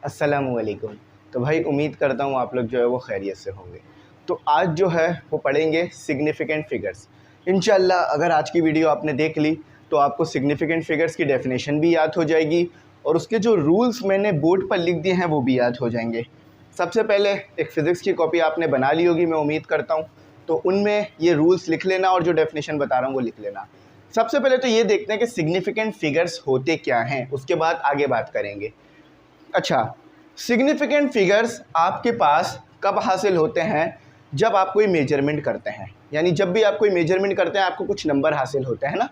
अस्सलामुअलैकुम। तो भाई उम्मीद करता हूँ आप लोग जो है वो खैरियत से होंगे। तो आज जो है वो पढ़ेंगे सिग्निफिकेंट फ़िगर्स। इंशाल्लाह अगर आज की वीडियो आपने देख ली तो आपको सिग्निफिकेंट फ़िगर्स की डेफिनेशन भी याद हो जाएगी और उसके जो रूल्स मैंने बोर्ड पर लिख दिए हैं वो भी याद हो जाएंगे। सबसे पहले एक फ़िज़िक्स की कॉपी आपने बना ली होगी, मैं उम्मीद करता हूँ, तो उनमें ये रूल्स लिख लेना और जो डेफिनेशन बता रहा हूँ वो लिख लेना। सबसे पहले तो ये देखते हैं कि सिग्निफिकेंट फ़िगर्स होते क्या हैं, उसके बाद आगे बात करेंगे। अच्छा, सिग्निफिकेंट फिगर्स आपके पास कब हासिल होते हैं? जब आप कोई मेजरमेंट करते हैं, यानी जब भी आप कोई मेजरमेंट करते हैं आपको कुछ नंबर हासिल होते हैं ना,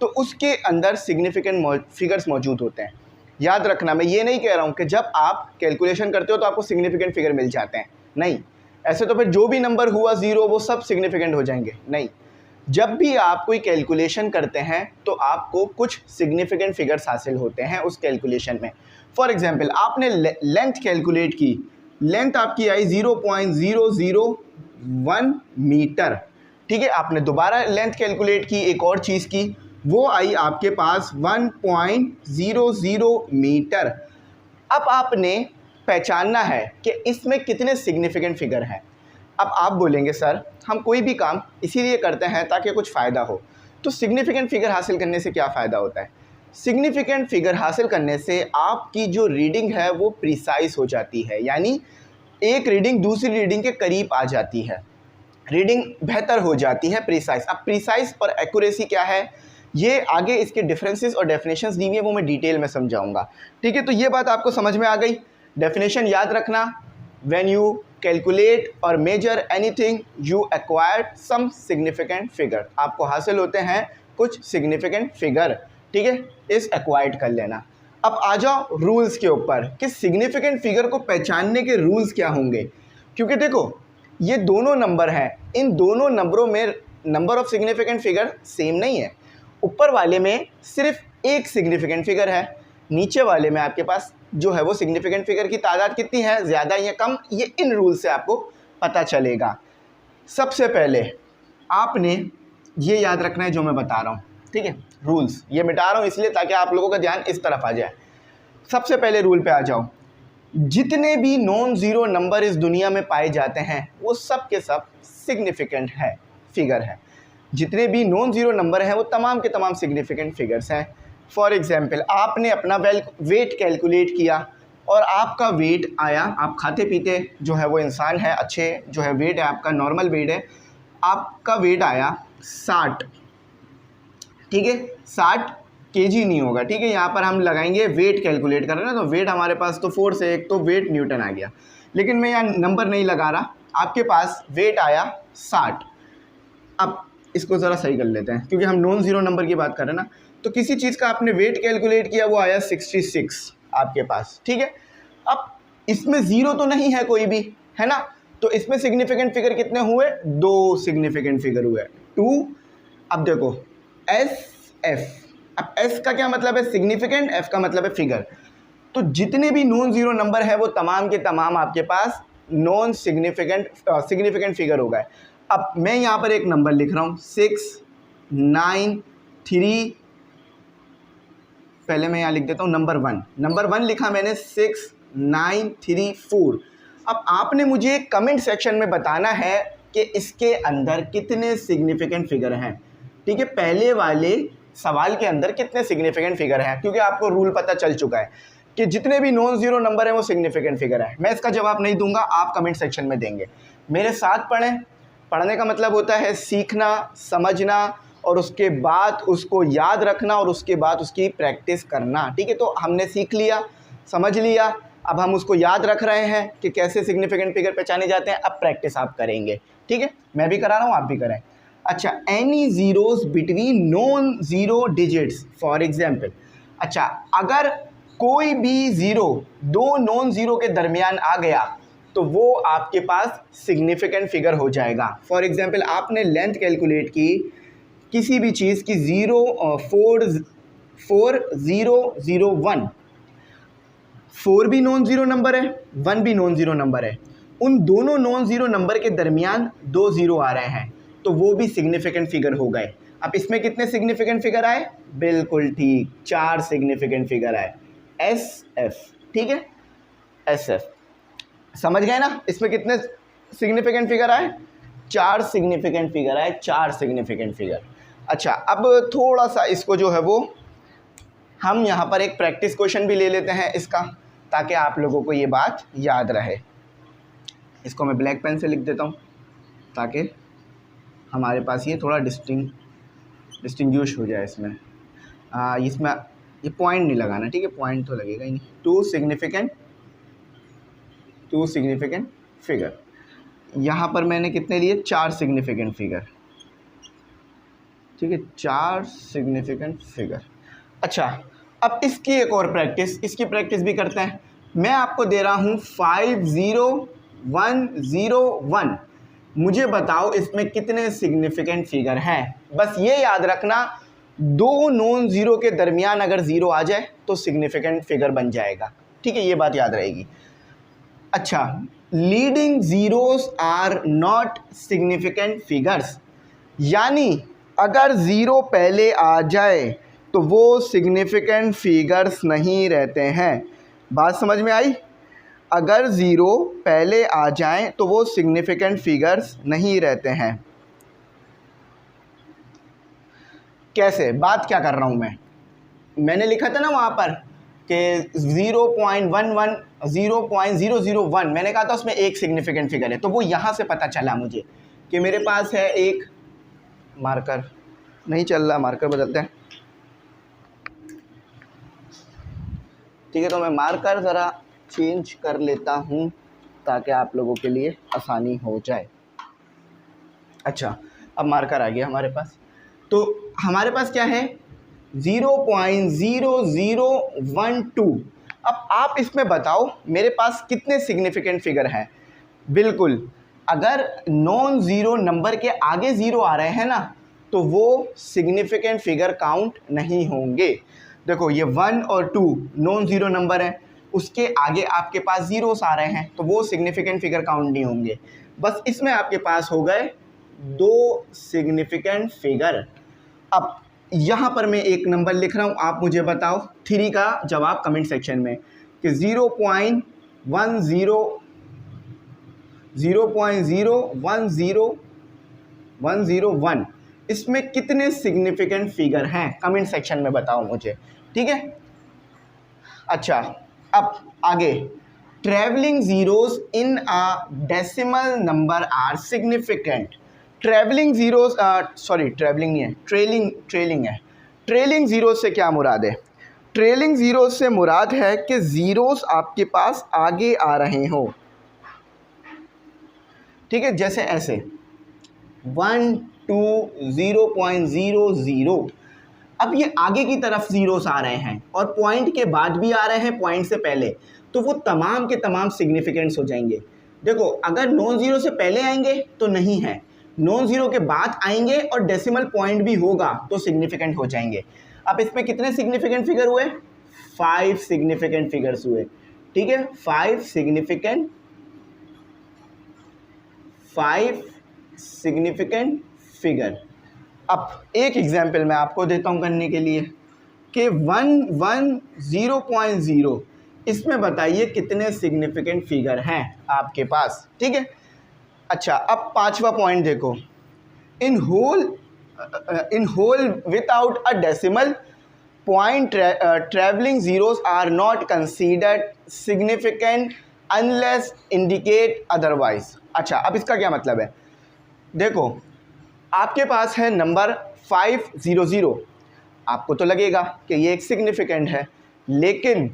तो उसके अंदर सिग्निफिकेंट फिगर्स मौजूद होते हैं। याद रखना, मैं ये नहीं कह रहा हूँ कि जब आप कैलकुलेशन करते हो तो आपको सिग्निफिकेंट फिगर मिल जाते हैं, नहीं। ऐसे तो फिर जो भी नंबर हुआ ज़ीरो वो सब सिग्निफिकेंट हो जाएंगे, नहीं। जब भी आप कोई कैलकुलेशन करते हैं तो आपको कुछ सिग्निफिकेंट फिगर्स हासिल होते हैं उस कैलकुलेशन में। फॉर एग्जांपल आपने लेंथ कैलकुलेट की, लेंथ आपकी आई 0.001 मीटर, ठीक है। आपने दोबारा लेंथ कैलकुलेट की, एक और चीज़ की, वो आई आपके पास 1.00 मीटर। अब आपने पहचानना है कि इसमें कितने सिग्निफिकेंट फिगर हैं। अब आप बोलेंगे सर हम कोई भी काम इसीलिए करते हैं ताकि कुछ फ़ायदा हो, तो सिग्निफिकेंट फिगर हासिल करने से क्या फ़ायदा होता है? सिग्निफिकेंट फिगर हासिल करने से आपकी जो रीडिंग है वो प्रिसाइज हो जाती है, यानी एक रीडिंग दूसरी रीडिंग के करीब आ जाती है, रीडिंग बेहतर हो जाती है, प्रिसाइज। अब प्रिसाइज और एक्यूरेसी क्या है, ये आगे इसके डिफरेंसेस और डेफिनेशंस दी हुई है, वो मैं डिटेल में समझाऊंगा, ठीक है। तो ये बात आपको समझ में आ गई। डेफिनेशन याद रखना, व्हेन यू कैलकुलेट और measure anything you acquire some significant figure, आपको हासिल होते हैं कुछ सिग्निफिकेंट फिगर, ठीक है। इस एक्वायर्ड कर लेना। अब आ जाओ रूल्स के ऊपर कि सिग्निफिकेंट फिगर को पहचानने के रूल्स क्या होंगे, क्योंकि देखो ये दोनों नंबर हैं, इन दोनों नंबरों में number of significant figure same नहीं है। ऊपर वाले में सिर्फ एक सिग्निफिकेंट फिगर है, नीचे वाले में आपके पास जो है वो सिग्निफिकेंट फिगर की तादाद कितनी है, ज़्यादा या कम, ये इन रूल से आपको पता चलेगा। सबसे पहले आपने ये याद रखना है जो मैं बता रहा हूँ, ठीक है। रूल्स ये मिटा रहा हूँ इसलिए ताकि आप लोगों का ध्यान इस तरफ आ जाए। सबसे पहले रूल पे आ जाओ, जितने भी नॉन ज़ीरो नंबर इस दुनिया में पाए जाते हैं वो सब के सब सिग्निफिकेंट है, फिगर है। जितने भी नॉन ज़ीरो नंबर हैं वो तमाम के तमाम सिग्निफिकेंट फिगर्स हैं। फॉर एग्जांपल आपने अपना वेट कैलकुलेट किया और आपका वेट आया, आप खाते पीते जो है वो इंसान है, अच्छे जो है वेट है आपका, नॉर्मल वेट है, आपका वेट आया 60, ठीक है। 60 केजी नहीं होगा, ठीक है। यहाँ पर हम लगाएंगे वेट कैलकुलेट कर रहे हैं ना, तो वेट हमारे पास तो फोर्स है एक, तो वेट न्यूटन आ गया, लेकिन मैं यहाँ नंबर नहीं लगा रहा। आपके पास वेट आया 60। अब इसको ज़रा सही कर लेते हैं क्योंकि हम नॉन ज़ीरो नंबर की बात कर रहे हैं ना। तो किसी चीज़ का आपने वेट कैलकुलेट किया, वो आया 66 आपके पास, ठीक है। अब इसमें ज़ीरो तो नहीं है कोई भी, है ना, तो इसमें सिग्निफिकेंट फिगर कितने हुए, दो सिग्निफिकेंट फिगर हुए, 2। अब देखो एस एफ, अब एस का क्या मतलब है, सिग्निफिकेंट, एफ का मतलब है फिगर। तो जितने भी नॉन ज़ीरो नंबर है वो तमाम के तमाम आपके पास नॉन सिग्निफिकेंट फिगर हो गए। अब मैं यहाँ पर एक नंबर लिख रहा हूँ 693, पहले मैं यहाँ लिख देता हूँ नंबर 1, नंबर 1 लिखा मैंने 6934। अब आपने मुझे कमेंट सेक्शन में बताना है कि इसके अंदर कितने सिग्निफिकेंट फिगर हैं, ठीक है। पहले वाले सवाल के अंदर कितने सिग्निफिकेंट फिगर हैं, क्योंकि आपको रूल पता चल चुका है कि जितने भी नॉन ज़ीरो नंबर हैं वो सिग्निफिकेंट फिगर है। मैं इसका जवाब नहीं दूंगा, आप कमेंट सेक्शन में देंगे। मेरे साथ पढ़ें। पढ़ने का मतलब होता है सीखना, समझना और उसके बाद उसको याद रखना और उसके बाद उसकी प्रैक्टिस करना, ठीक है। तो हमने सीख लिया, समझ लिया, अब हम उसको याद रख रहे हैं कि कैसे सिग्निफिकेंट फिगर पहचाने जाते हैं। अब प्रैक्टिस आप करेंगे, ठीक है। मैं भी करा रहा हूँ, आप भी करें। अच्छा, any zeros between non zero digits, for example, अच्छा अगर कोई भी ज़ीरो दो नॉन ज़ीरो के दरमियान आ गया तो वो आपके पास सिग्निफिकेंट फिगर हो जाएगा। फॉर एग्जांपल आपने लेंथ कैलकुलेट की किसी भी चीज़ की 4001, 4 भी नॉन ज़ीरो नंबर है, 1 भी नॉन ज़ीरो नंबर है, उन दोनों नॉन ज़ीरो नंबर के दरमियान 2 ज़ीरो आ रहे हैं तो वो भी सिग्निफिकेंट फिगर हो गए। अब इसमें कितने सिग्निफिकेंट फिगर आए, बिल्कुल ठीक, 4 सिग्निफिकेंट फिगर आए, एस एफ, ठीक है। SF। समझ गए ना, इसमें कितने सिग्निफिकेंट फिगर आए? 4 सिग्निफिकेंट फिगर आए, 4 सिग्निफिकेंट फिगर। अच्छा, अब थोड़ा सा इसको जो है वो हम यहाँ पर एक प्रैक्टिस क्वेश्चन भी ले लेते हैं इसका, ताकि आप लोगों को ये बात याद रहे। इसको मैं ब्लैक पेन से लिख देता हूँ ताकि हमारे पास ये थोड़ा डिस्टिंग्विश हो जाए। इसमें ये पॉइंट नहीं लगाना, ठीक है, पॉइंट तो लगेगा ही नहीं। 2 सिग्निफिकेंट फिगर। यहाँ पर मैंने कितने लिए? 4 सिग्निफिकेंट फिगर, ठीक है, 4 सिग्निफिकेंट फिगर। अच्छा, अब इसकी एक और प्रैक्टिस, इसकी प्रैक्टिस भी करते हैं। मैं आपको दे रहा हूँ 50101, मुझे बताओ इसमें कितने सिग्निफिकेंट फिगर हैं। बस ये याद रखना, 2 नॉन ज़ीरो के दरमियान अगर ज़ीरो आ जाए तो सिग्निफिकेंट फिगर बन जाएगा, ठीक है, ये बात याद रहेगी। अच्छा, leading zeros are not significant figures, यानी अगर ज़ीरो पहले आ जाए तो वो सिग्निफिकेंट फिगर्स नहीं रहते हैं। बात समझ में आई? अगर ज़ीरो पहले आ जाएं तो वो सिग्निफिकेंट फिगर्स नहीं रहते हैं। कैसे? बात क्या कर रहा हूँ मैंने लिखा था ना वहाँ पर कि 0.11 0.001, मैंने कहा था उसमें एक सिग्निफिकेंट फिगर है, तो वो यहाँ से पता चला मुझे कि मेरे पास है एक मार्कर, नहीं चल रहा, मार्कर बदलते हैं, ठीक है, तो मैं मार्कर ज़रा चेंज कर लेता हूँ ताकि आप लोगों के लिए आसानी हो जाए। अच्छा, अब मार्कर आ गया हमारे पास, तो हमारे पास क्या है? 0.0012। अब आप इसमें बताओ मेरे पास कितने सिग्निफिकेंट फिगर हैं। बिल्कुल, अगर नॉन ज़ीरो नंबर के आगे ज़ीरो आ रहे हैं ना तो वो सिग्निफिकेंट फिगर काउंट नहीं होंगे। देखो, ये 1 और 2 नॉन ज़ीरो नंबर हैं, उसके आगे आपके पास ज़ीरोस आ रहे हैं तो वो सिग्निफिकेंट फिगर काउंट नहीं होंगे। बस इसमें आपके पास हो गए 2 सिग्निफिकेंट फिगर। अब यहाँ पर मैं एक नंबर लिख रहा हूँ, आप मुझे बताओ 3 का जवाब कमेंट सेक्शन में कि 0.10101 इसमें कितने सिग्निफिकेंट फिगर हैं, कमेंट सेक्शन में बताओ मुझे, ठीक है। अच्छा, अब आगे, travelling zeros in a decimal number are significant. Travelling zeros, sorry travelling नहीं है, ट्रेलिंग है। ट्रेलिंग ज़ीरोस से क्या मुराद है? ट्रेलिंग ज़ीरोस से मुराद है कि ज़ीरोस आपके पास आगे आ रहे हो, ठीक है, जैसे ऐसे 1 2 0.00। अब ये आगे की तरफ ज़ीरोस आ रहे हैं और पॉइंट के बाद भी आ रहे हैं, पॉइंट से पहले, तो वो तमाम के तमाम सिग्निफिकेंट्स हो जाएंगे। देखो, अगर नॉन ज़ीरो से पहले आएंगे तो नहीं है, नॉन ज़ीरो के बाद आएंगे और डेसिमल पॉइंट भी होगा तो सिग्निफिकेंट हो जाएंगे। अब इसमें कितने सिग्निफिकेंट फिगर हुए? 5 सिग्निफिकेंट फिगर्स हुए, ठीक है, 5 सिग्निफिकेंट फिगर। अब एक एग्जाम्पल मैं आपको देता हूँ करने के लिए कि 110.0 इसमें बताइए कितने सिग्निफिकेंट फिगर हैं आपके पास, ठीक है। अच्छा, अब 5वां पॉइंट देखो, in whole without a decimal point travelling zeros are not considered significant unless indicate otherwise. अच्छा, अब इसका क्या मतलब है? देखो, आपके पास है नंबर 500, आपको तो लगेगा कि ये एक सिग्निफिकेंट है, लेकिन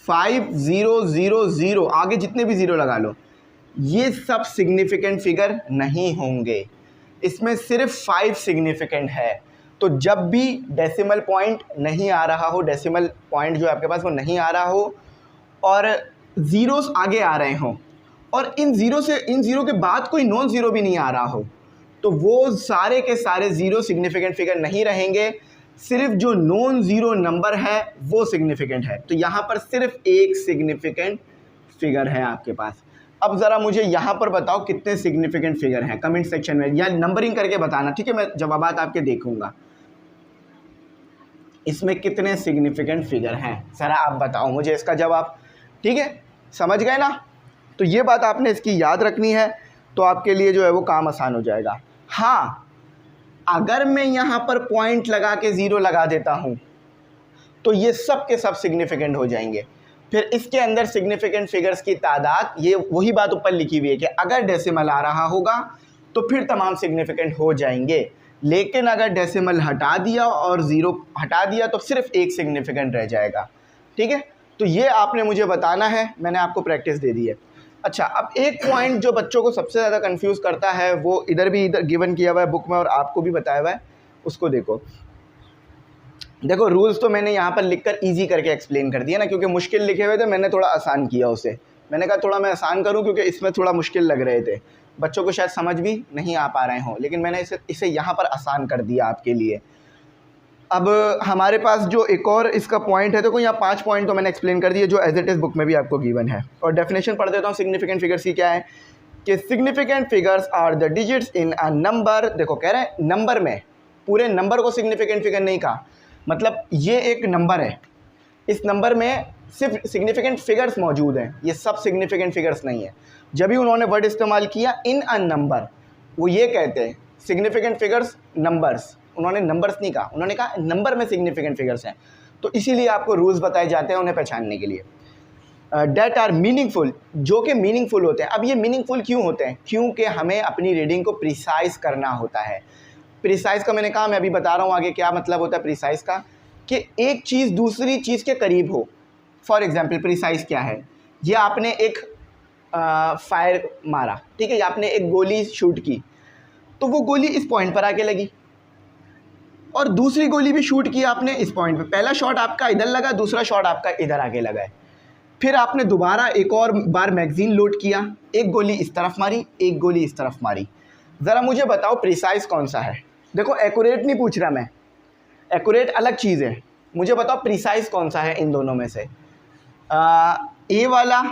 5000 आगे जितने भी ज़ीरो लगा लो, ये सब सिग्निफिकेंट फिगर नहीं होंगे, इसमें सिर्फ 5 सिग्निफिकेंट है। तो जब भी डेसिमल पॉइंट नहीं आ रहा हो, डेसिमल पॉइंट जो आपके पास वो नहीं आ रहा हो और ज़ीरोस आगे आ रहे हों और इन ज़ीरो के बाद कोई नॉन ज़ीरो भी नहीं आ रहा हो, तो वो सारे के सारे ज़ीरो सिग्निफिकेंट फिगर नहीं रहेंगे, सिर्फ जो नॉन ज़ीरो नंबर है वो सिग्निफिकेंट है। तो यहाँ पर सिर्फ एक सिग्निफिकेंट फिगर है आपके पास। अब ज़रा मुझे यहाँ पर बताओ कितने सिग्निफिकेंट फिगर हैं, कमेंट सेक्शन में या नंबरिंग करके बताना, ठीक है, मैं जवाबात आपके देखूँगा। इसमें कितने सिग्निफिकेंट फिगर हैं ज़रा आप बताओ मुझे इसका जवाब। ठीक है, समझ गए ना। तो ये बात आपने इसकी याद रखनी है, तो आपके लिए जो है वो काम आसान हो जाएगा। हाँ, अगर मैं यहाँ पर पॉइंट लगा के ज़ीरो लगा देता हूँ तो ये सब के सब सिग्निफिकेंट हो जाएंगे। फिर इसके अंदर सिग्निफिकेंट फिगर्स की तादाद, ये वही बात ऊपर लिखी हुई है कि अगर डेसिमल आ रहा होगा तो फिर तमाम सिग्निफिकेंट हो जाएंगे, लेकिन अगर डेसिमल हटा दिया और ज़ीरो हटा दिया तो सिर्फ एक सिग्निफिकेंट रह जाएगा। ठीक है, तो ये आपने मुझे बताना है, मैंने आपको प्रैक्टिस दे दी है। अच्छा, अब एक पॉइंट जो बच्चों को सबसे ज़्यादा कंफ्यूज करता है, वो इधर भी इधर गिवन किया हुआ है बुक में और आपको भी बताया हुआ है, उसको देखो। रूल्स तो मैंने यहाँ पर लिखकर इजी करके एक्सप्लेन कर दिया ना, क्योंकि मुश्किल लिखे हुए थे, मैंने थोड़ा आसान किया उसे। मैंने कहा थोड़ा मैं आसान करूँ क्योंकि इसमें थोड़ा मुश्किल लग रहे थे, बच्चों को शायद समझ भी नहीं आ पा रहे हों, लेकिन मैंने इसे यहाँ पर आसान कर दिया आपके लिए। अब हमारे पास जो एक और इसका पॉइंट है, देखो यहाँ 5 पॉइंट तो मैंने एक्सप्लेन कर दिए जो एज इट इज़ बुक में भी आपको गिवन है। और डेफिनेशन पढ़ देता हूँ सिग्निफिकेंट फिगर्स की क्या है कि significant figures are the digits in a number. देखो कह रहे हैं नंबर में, पूरे नंबर को सिग्निफिकेंट फिगर नहीं कहा, मतलब ये एक नंबर है, इस नंबर में सिर्फ सिग्निफिकेंट फिगर्स मौजूद हैं, ये सब सिग्निफिकेंट फिगर्स नहीं है। जब भी उन्होंने वर्ड इस्तेमाल किया इन अ नंबर, वो ये कहते हैं सिग्निफिकेंट फिगर्स नंबर्स, उन्होंने नंबर्स नहीं कहा, उन्होंने कहा नंबर में सिग्निफिकेंट फिगर्स हैं। तो इसीलिए आपको रूल्स बताए जाते हैं उन्हें पहचानने के लिए। डेट आर मीनिंगफुल, जो कि मीनिंगफुल होते हैं। अब ये मीनिंगफुल क्यों होते हैं? क्योंकि हमें अपनी रीडिंग को प्रिसाइज करना होता है। प्रिसाइज का मैंने कहा, मैं अभी बता रहा हूँ आगे क्या मतलब होता है प्रिसाइज का, कि एक चीज़ दूसरी चीज़ के करीब हो। फॉर एग्जाम्पल प्रिसाइज क्या है, ये आपने एक फायर मारा, ठीक है, या आपने एक गोली शूट की, तो वो गोली इस पॉइंट पर आके लगी, और दूसरी गोली भी शूट की आपने इस पॉइंट पे। पहला शॉट आपका इधर लगा, दूसरा शॉट आपका इधर आके लगा है। फिर आपने दोबारा एक और बार मैगजीन लोड किया, एक गोली इस तरफ मारी, एक गोली इस तरफ मारी। ज़रा मुझे बताओ प्रिसाइज कौन सा है? देखो एक्यूरेट नहीं पूछ रहा मैं, एक्यूरेट अलग चीज़ है, मुझे बताओ प्रिसाइज कौन सा है इन दोनों में से। ए वाला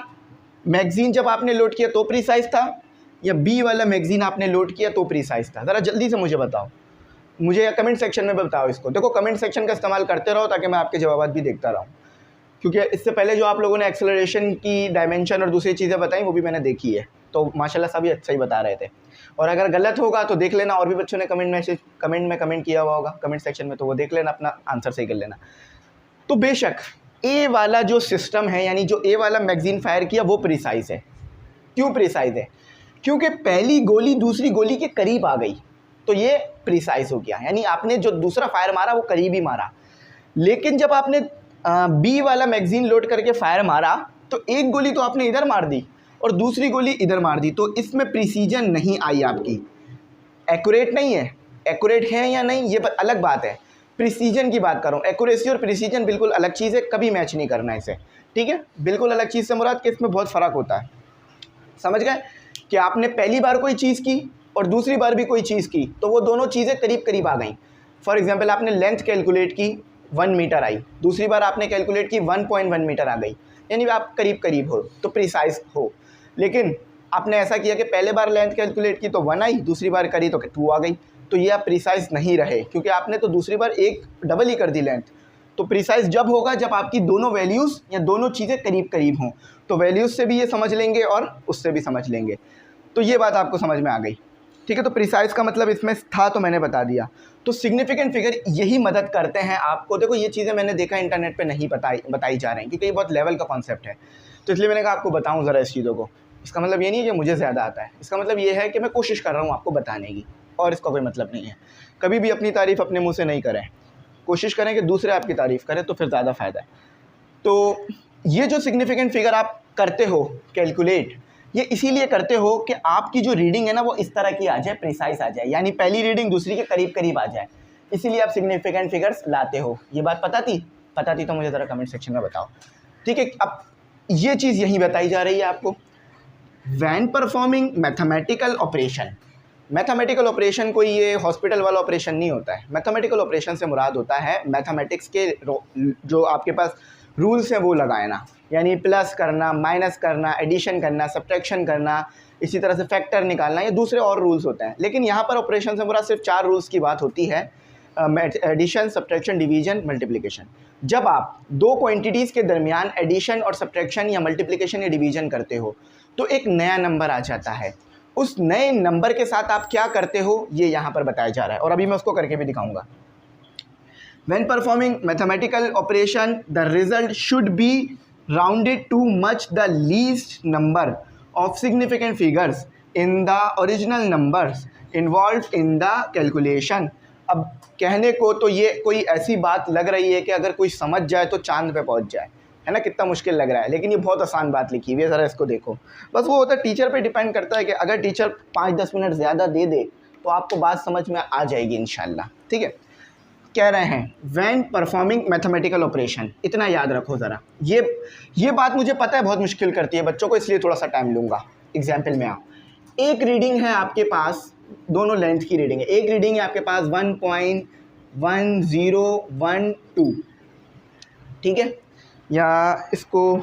मैगजीन जब आपने लोड किया तो प्रिसाइज था, या बी वाला मैगजीन आपने लोड किया तो प्रिसाइज था? ज़रा जल्दी से मुझे बताओ, मुझे कमेंट सेक्शन में बताओ इसको। देखो कमेंट सेक्शन का इस्तेमाल करते रहो ताकि मैं आपके जवाब भी देखता रहूँ, क्योंकि इससे पहले जो आप लोगों ने एक्सेलरेशन की डायमेंशन और दूसरी चीज़ें बताई वो भी मैंने देखी है, तो माशाल्लाह सभी अच्छा ही बता रहे थे। और अगर गलत होगा तो देख लेना, और भी बच्चों ने कमेंट में कमेंट किया हुआ होगा कमेंट सेक्शन में, तो वो देख लेना, अपना आंसर सही कर लेना। तो बेशक ए वाला जो सिस्टम है, यानी जो ए वाला मैगजीन फायर किया वो प्रिसाइज है। क्यों प्रिसाइज है? क्योंकि पहली गोली दूसरी गोली के करीब आ गई, तो ये प्रिसाइज हो गया, यानी आपने जो दूसरा फायर मारा वो करीब ही मारा। लेकिन जब आपने बी वाला मैगजीन लोड करके फायर मारा तो एक गोली तो आपने इधर मार दी और दूसरी गोली इधर मार दी, तो इसमें प्रिसीजन नहीं आई आपकी, एक्यूरेट नहीं है। एक्यूरेट है या नहीं ये अलग बात है, प्रिसीजन की बात करूँ। एक्यूरेसी और प्रिसीजन बिल्कुल अलग चीज़ है, कभी मैच नहीं करना इसे, ठीक है, बिल्कुल अलग चीज़ से मुराद कि इसमें बहुत फ़र्क होता है। समझ गए कि आपने पहली बार कोई चीज़ की और दूसरी बार भी कोई चीज़ की, तो वो दोनों चीज़ें करीब करीब आ गई। फॉर एग्जांपल आपने लेंथ कैलकुलेट की 1 मीटर आई, दूसरी बार आपने कैलकुलेट की 1.1 मीटर आ गई, यानी आप करीब करीब हो तो प्रिसाइज हो। लेकिन आपने ऐसा किया कि पहले बार लेंथ कैलकुलेट की तो 1 आई, दूसरी बार करी तो 2 आ गई, तो ये आप प्रिसाइज नहीं रहे, क्योंकि आपने तो दूसरी बार एक डबल ही कर दी लेंथ। तो प्रिसाइज जब होगा जब आपकी दोनों वैल्यूज़ या दोनों चीज़ें करीब करीब हों, तो वैल्यूज़ से भी ये समझ लेंगे और उससे भी समझ लेंगे। तो ये बात आपको समझ में आ गई, ठीक है। तो प्रिसाइज का मतलब इसमें था तो मैंने बता दिया। तो सिग्निफिकेंट फिगर यही मदद करते हैं आपको। देखो ये चीज़ें मैंने देखा इंटरनेट पे नहीं बताई जा रही हैं, क्योंकि ये बहुत लेवल का कॉन्सेप्ट है, तो इसलिए मैंने कहा आपको बताऊं ज़रा इस चीज़ों को। इसका मतलब ये नहीं है कि मुझे ज़्यादा आता है, इसका मतलब ये है कि मैं कोशिश कर रहा हूँ आपको बताने की, और इसका कोई मतलब नहीं है। कभी भी अपनी तारीफ़ अपने मुँह से नहीं करें, कोशिश करें कि दूसरे आपकी तारीफ़ करें, तो फिर ज़्यादा फ़ायदा है। तो ये जो सिग्निफिकेंट फिगर आप करते हो कैलकुलेट, ये इसीलिए करते हो कि आपकी जो रीडिंग है ना वो इस तरह की आ जाए, प्रिसाइज आ जाए, यानी पहली रीडिंग दूसरी के करीब करीब आ जाए, इसीलिए आप सिग्निफिकेंट फिगर्स लाते हो। ये बात पता थी तो मुझे ज़रा कमेंट सेक्शन में बताओ, ठीक है। अब ये चीज़ यहीं बताई जा रही है आपको। When performing mathematical operation, mathematical operation कोई ये हॉस्पिटल वाला ऑपरेशन नहीं होता है। मैथमेटिकल ऑपरेशन से मुराद होता है मैथमेटिक्स के जो आपके पास रूल्स हैं वो लगाना, यानी प्लस करना, माइनस करना, एडिशन करना, सब्ट्रैक्शन करना, इसी तरह से फैक्टर निकालना, ये दूसरे और रूल्स होते हैं। लेकिन यहाँ पर ऑपरेशन से मुराद सिर्फ 4 रूल्स की बात होती है। Addition, subtraction, division, multiplication. जब आप दो क्वांटिटीज़ के दरमियान एडिशन और सब्ट्रैक्शन या मल्टीप्लिकेशन या डिवीजन करते हो तो एक नया नंबर आ जाता है। उस नए नंबर के साथ आप क्या करते हो ये यहाँ पर बताया जा रहा है और अभी मैं उसको करके भी दिखाऊंगा। When performing mathematical operation, the result should be rounded to much the least number of significant figures in the original numbers involved in the calculation। अब कहने को तो ये कोई ऐसी बात लग रही है कि अगर कोई समझ जाए तो चांद पे पहुंच जाए, है ना, कितना मुश्किल लग रहा है, लेकिन ये बहुत आसान बात लिखी हुई है। ज़रा इसको देखो, बस वो होता है टीचर पे डिपेंड करता है कि अगर टीचर 5-10 मिनट ज़्यादा दे दे तो आपको बात समझ में आ जाएगी इंशाल्लाह। ठीक है, कह रहे हैं व्हेन परफॉर्मिंग मैथमेटिकल ऑपरेशन, इतना याद रखो ज़रा। ये बात मुझे पता है बहुत मुश्किल करती है बच्चों को, इसलिए थोड़ा सा टाइम लूँगा। एग्जाम्पल में आओ, एक रीडिंग है आपके पास, दोनों लेंथ की रीडिंग है। एक रीडिंग है आपके पास 1.1012, ठीक है, या इसको,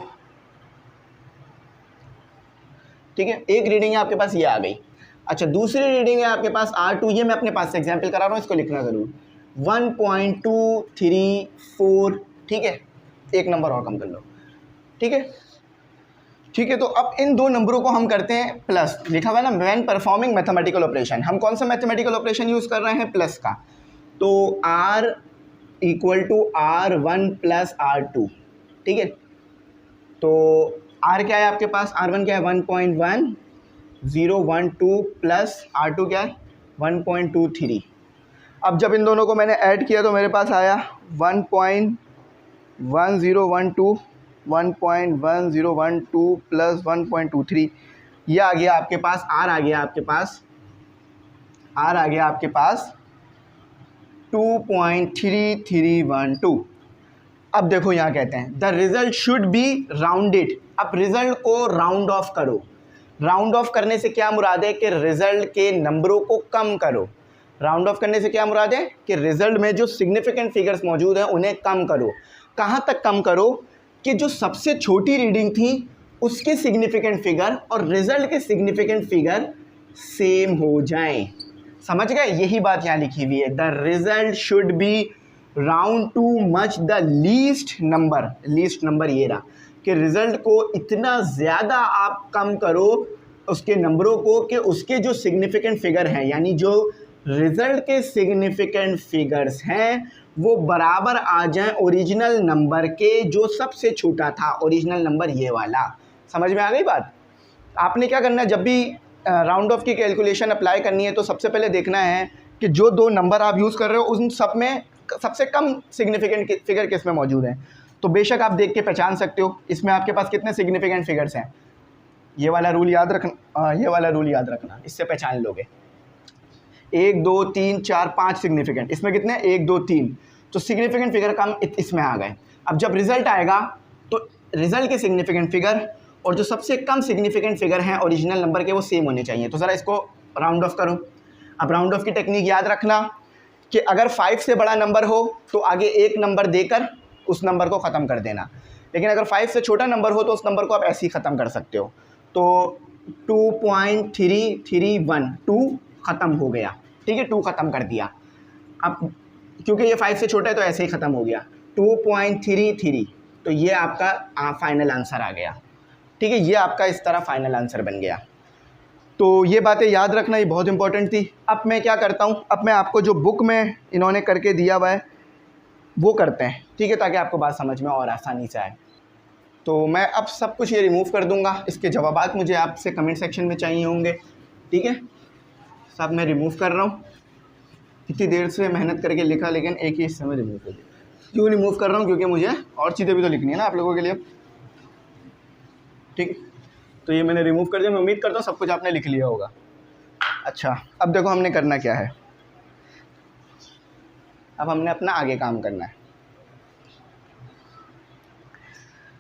ठीक है, एक रीडिंग है आपके पास, ये आ गई। अच्छा, दूसरी रीडिंग है आपके पास R2, ये मैं अपने पास से एग्जाम्पल करा रहा हूँ, इसको लिखना ज़रूर, 1.234, ठीक है, एक नंबर और कम कर लो, ठीक है, ठीक है। तो अब इन दो नंबरों को हम करते हैं प्लस, लिखा हुआ है ना व्हेन परफॉर्मिंग मैथमेटिकल ऑपरेशन। हम कौन सा मैथमेटिकल ऑपरेशन यूज़ कर रहे हैं? प्लस का। तो R = R1 + R2, ठीक है। तो R क्या है आपके पास? R1 क्या है? 1.1012 प्लस R2 क्या है? 1.23। अब जब इन दोनों को मैंने ऐड किया तो मेरे पास आया 1.1012 प्लस 1.23, ये आ गया आपके पास, R आ गया आपके पास, R आ गया आपके पास 2.3312। अब देखो यहाँ कहते हैं the result should be rounded. अब रिजल्ट को राउंड ऑफ करो। राउंड ऑफ करने से क्या मुराद है? कि रिजल्ट के नंबरों को कम करो। राउंड ऑफ करने से क्या मुराद है? कि रिजल्ट में जो सिग्निफिकेंट फिगर्स मौजूद हैं उन्हें कम करो। कहाँ तक कम करो? कि जो सबसे छोटी रीडिंग थी उसके सिग्निफिकेंट फिगर और रिजल्ट के सिग्निफिकेंट फिगर सेम हो जाएं। समझ गए? यही बात यहाँ लिखी हुई है, the result should be round too much the least number. Least number ये रहा कि रिजल्ट को इतना ज़्यादा आप कम करो उसके नंबरों को कि उसके जो सिग्निफिकेंट फिगर हैं, यानी जो रिजल्ट के सिग्निफिकेंट फिगर्स हैं वो बराबर आ जाएं ओरिजिनल नंबर के जो सबसे छोटा था। ओरिजिनल नंबर ये वाला। समझ में आ गई बात? आपने क्या करना है, जब भी राउंड ऑफ की कैलकुलेशन अप्लाई करनी है तो सबसे पहले देखना है कि जो दो नंबर आप यूज़ कर रहे हो उन सब में सबसे कम सिग्निफिकेंट फिगर किस में मौजूद है। तो बेशक आप देख के पहचान सकते हो इसमें आपके पास कितने सिग्निफिकेंट फिगर्स हैं। ये वाला रूल याद रखना, ये वाला रूल याद रखना, इससे पहचान लोगे। 1 2 3 4 5 सिग्निफिकेंट, इसमें कितने? 1 2 3, तो सिग्निफिकेंट फिगर कम इसमें आ गए। अब जब रिजल्ट आएगा तो रिजल्ट के सिग्निफिकेंट फिगर और जो सबसे कम सिग्निफिकेंट फिगर हैं ओरिजिनल नंबर के वो सेम होने चाहिए। तो ज़रा इसको राउंड ऑफ करो। अब राउंड ऑफ की टेक्निक याद रखना कि अगर 5 से बड़ा नंबर हो तो आगे एक नंबर देकर उस नंबर को ख़त्म कर देना, लेकिन अगर 5 से छोटा नंबर हो तो उस नंबर को आप ऐसे ही ख़त्म कर सकते हो। तो 2.331, 2 ख़त्म हो गया, ठीक है, 2 ख़त्म कर दिया। अब क्योंकि ये 5 से छोटा है तो ऐसे ही ख़त्म हो गया, 2.33, तो ये आपका फाइनल आंसर आ गया, ठीक है। ये आपका इस तरह फाइनल आंसर बन गया। तो ये बातें याद रखना, ये बहुत इंपॉर्टेंट थी। अब मैं क्या करता हूँ, अब मैं आपको जो बुक में इन्होंने करके दिया हुआ है वो करते हैं, ठीक है, ताकि आपको बात समझ में और आसानी से आए। तो मैं अब सब कुछ ये रिमूव कर दूँगा, इसके जवाबात मुझे आपसे कमेंट सेक्शन में चाहिए होंगे, ठीक है। सब मैं रिमूव कर रहा हूँ, इतनी देर से मेहनत करके लिखा लेकिन एक ही हिस्से में रिमूव कर दिया। क्यों रिमूव कर रहा हूँ? क्योंकि मुझे और चीज़ें भी तो लिखनी है ना आप लोगों के लिए, ठीक है। तो ये मैंने रिमूव कर दिया। मैं उम्मीद करता हूँ सब कुछ आपने लिख लिया होगा। अच्छा, अब देखो हमने करना क्या है। अब हमने अपना आगे काम करना है।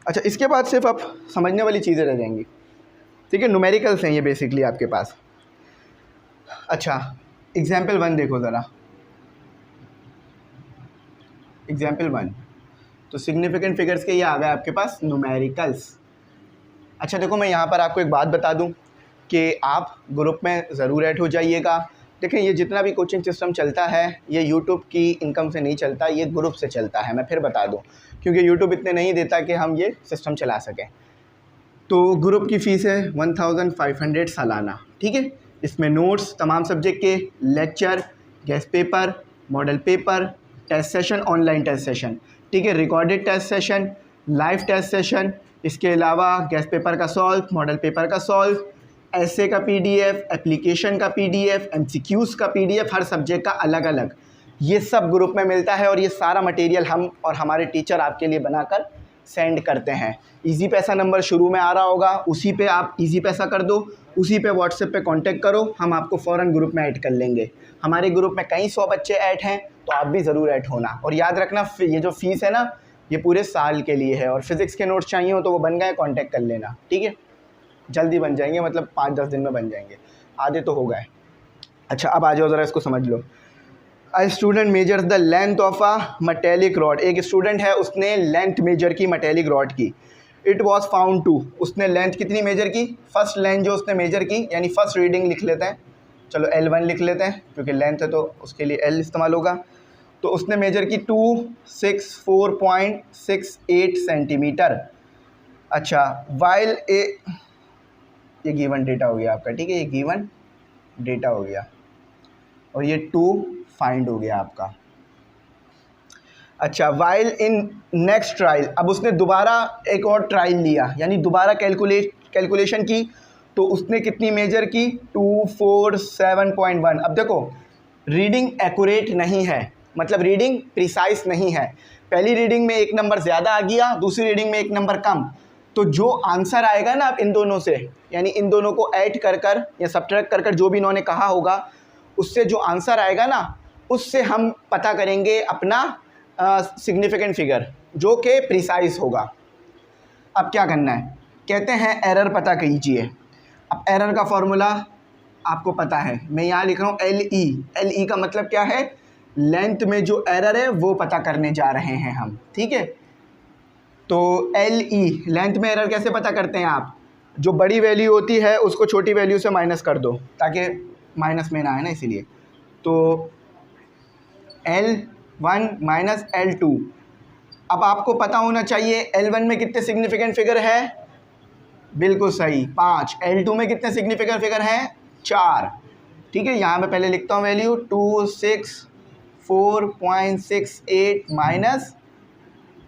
अच्छा, इसके बाद सिर्फ अब समझने वाली चीज़ें रह जाएंगी, ठीक है। न्यूमेरिकल्स हैं ये बेसिकली आपके पास। अच्छा, एग्जाम्पल 1 देखो ज़रा, एग्जाम्पल 1। तो सिग्निफिकेंट फिगर्स के ये आ गए आपके पास न्यूमेरिकल्स। अच्छा देखो, मैं यहाँ पर आपको एक बात बता दूँ कि आप ग्रुप में ज़रूर ऐड हो जाइएगा देखें ये जितना भी कोचिंग सिस्टम चलता है ये यूट्यूब की इनकम से नहीं चलता, ये ग्रुप से चलता है। मैं फिर बता दूं, क्योंकि यूट्यूब इतने नहीं देता कि हम ये सिस्टम चला सकें। तो ग्रुप की फ़ीस है 1500 सालाना, ठीक है। इसमें नोट्स तमाम सब्जेक्ट के, lecture, guess paper, model paper, test session, online test session, ठीक है, recorded test session, live test session, इसके अलावा गेस्ट पेपर का सॉल्व, मॉडल पेपर का सॉल्व, ऐसे का पीडीएफ, एप्लीकेशन का पीडीएफ, एमसीक्यूज़ का पीडीएफ, हर सब्जेक्ट का अलग अलग, ये सब ग्रुप में मिलता है। और ये सारा मटेरियल हम और हमारे टीचर आपके लिए बनाकर सेंड करते हैं। इजी पैसा नंबर शुरू में आ रहा होगा, उसी पे आप इजी पैसा कर दो, उसी पे व्हाट्सएप पे कांटेक्ट करो, हम आपको फ़ौरन ग्रुप में ऐड कर लेंगे। हमारे ग्रुप में कई 100 बच्चे ऐड हैं, तो आप भी ज़रूर ऐड होना। और याद रखना ये जो फ़ीस है ना, ये पूरे साल के लिए है। और फिज़िक्स के नोट्स चाहिए हो तो वो बन गए, कांटेक्ट कर लेना, ठीक है। जल्दी बन जाएंगे, मतलब 5-10 दिन में बन जाएंगे, आधे तो हो गए। अच्छा अब आ जाओ ज़रा इसको समझ लो। A student measures the length of a metallic rod, एक स्टूडेंट है उसने लेंथ मेजर की मेटेलिक रॉड की। इट वॉज फाउंड टू, उसने लेंथ कितनी मेजर की, फर्स्ट लेंथ जो उसने मेजर की, यानी फर्स्ट रीडिंग लिख लेते हैं, चलो L1 लिख लेते हैं क्योंकि लेंथ है तो उसके लिए L इस्तेमाल होगा। तो उसने मेजर की 264.68 सेंटीमीटर। अच्छा वाइल ये गिवन डेटा हो गया आपका, ठीक है, ये गिवन डेटा हो गया और ये 2 फाइंड हो गया आपका। अच्छा वाइल इन नेक्स्ट ट्रायल, अब उसने दोबारा एक और ट्रायल लिया, यानी दोबारा कैलकुलेशन की, तो उसने कितनी मेजर की 247.1। अब देखो रीडिंग एक्यूरेट नहीं है, मतलब रीडिंग प्रिसाइज नहीं है। पहली रीडिंग में एक नंबर ज़्यादा आ गया, दूसरी रीडिंग में एक नंबर कम, तो जो आंसर आएगा ना आप इन दोनों से, यानी इन दोनों को ऐड कर कर या सब्ट्रैक्ट कर कर जो भी इन्होंने कहा होगा, उससे जो आंसर आएगा ना उससे हम पता करेंगे अपना सिग्निफिकेंट फिगर जो कि प्रिसाइज होगा। अब क्या करना है, कहते हैं एरर पता कीजिए। अब एरर का फॉर्मूला आपको पता है, मैं यहाँ लिख रहा हूँ LE का मतलब क्या है, लेंथ में जो एरर है वो पता करने जा रहे हैं हम, ठीक है। तो LE लेंथ में एरर कैसे पता करते हैं आप, जो बड़ी वैल्यू होती है उसको छोटी वैल्यू से माइनस कर दो ताकि माइनस में ना आए ना, इसीलिए। तो L1 माइनस L2। अब आपको पता होना चाहिए L1 में कितने सिग्निफिकेंट फिगर है, बिल्कुल सही 5। L2 में कितने सिग्निफिकेंट फिगर हैं 4, ठीक है। यहाँ मैं पहले लिखता हूँ वैल्यू 264.68 माइनस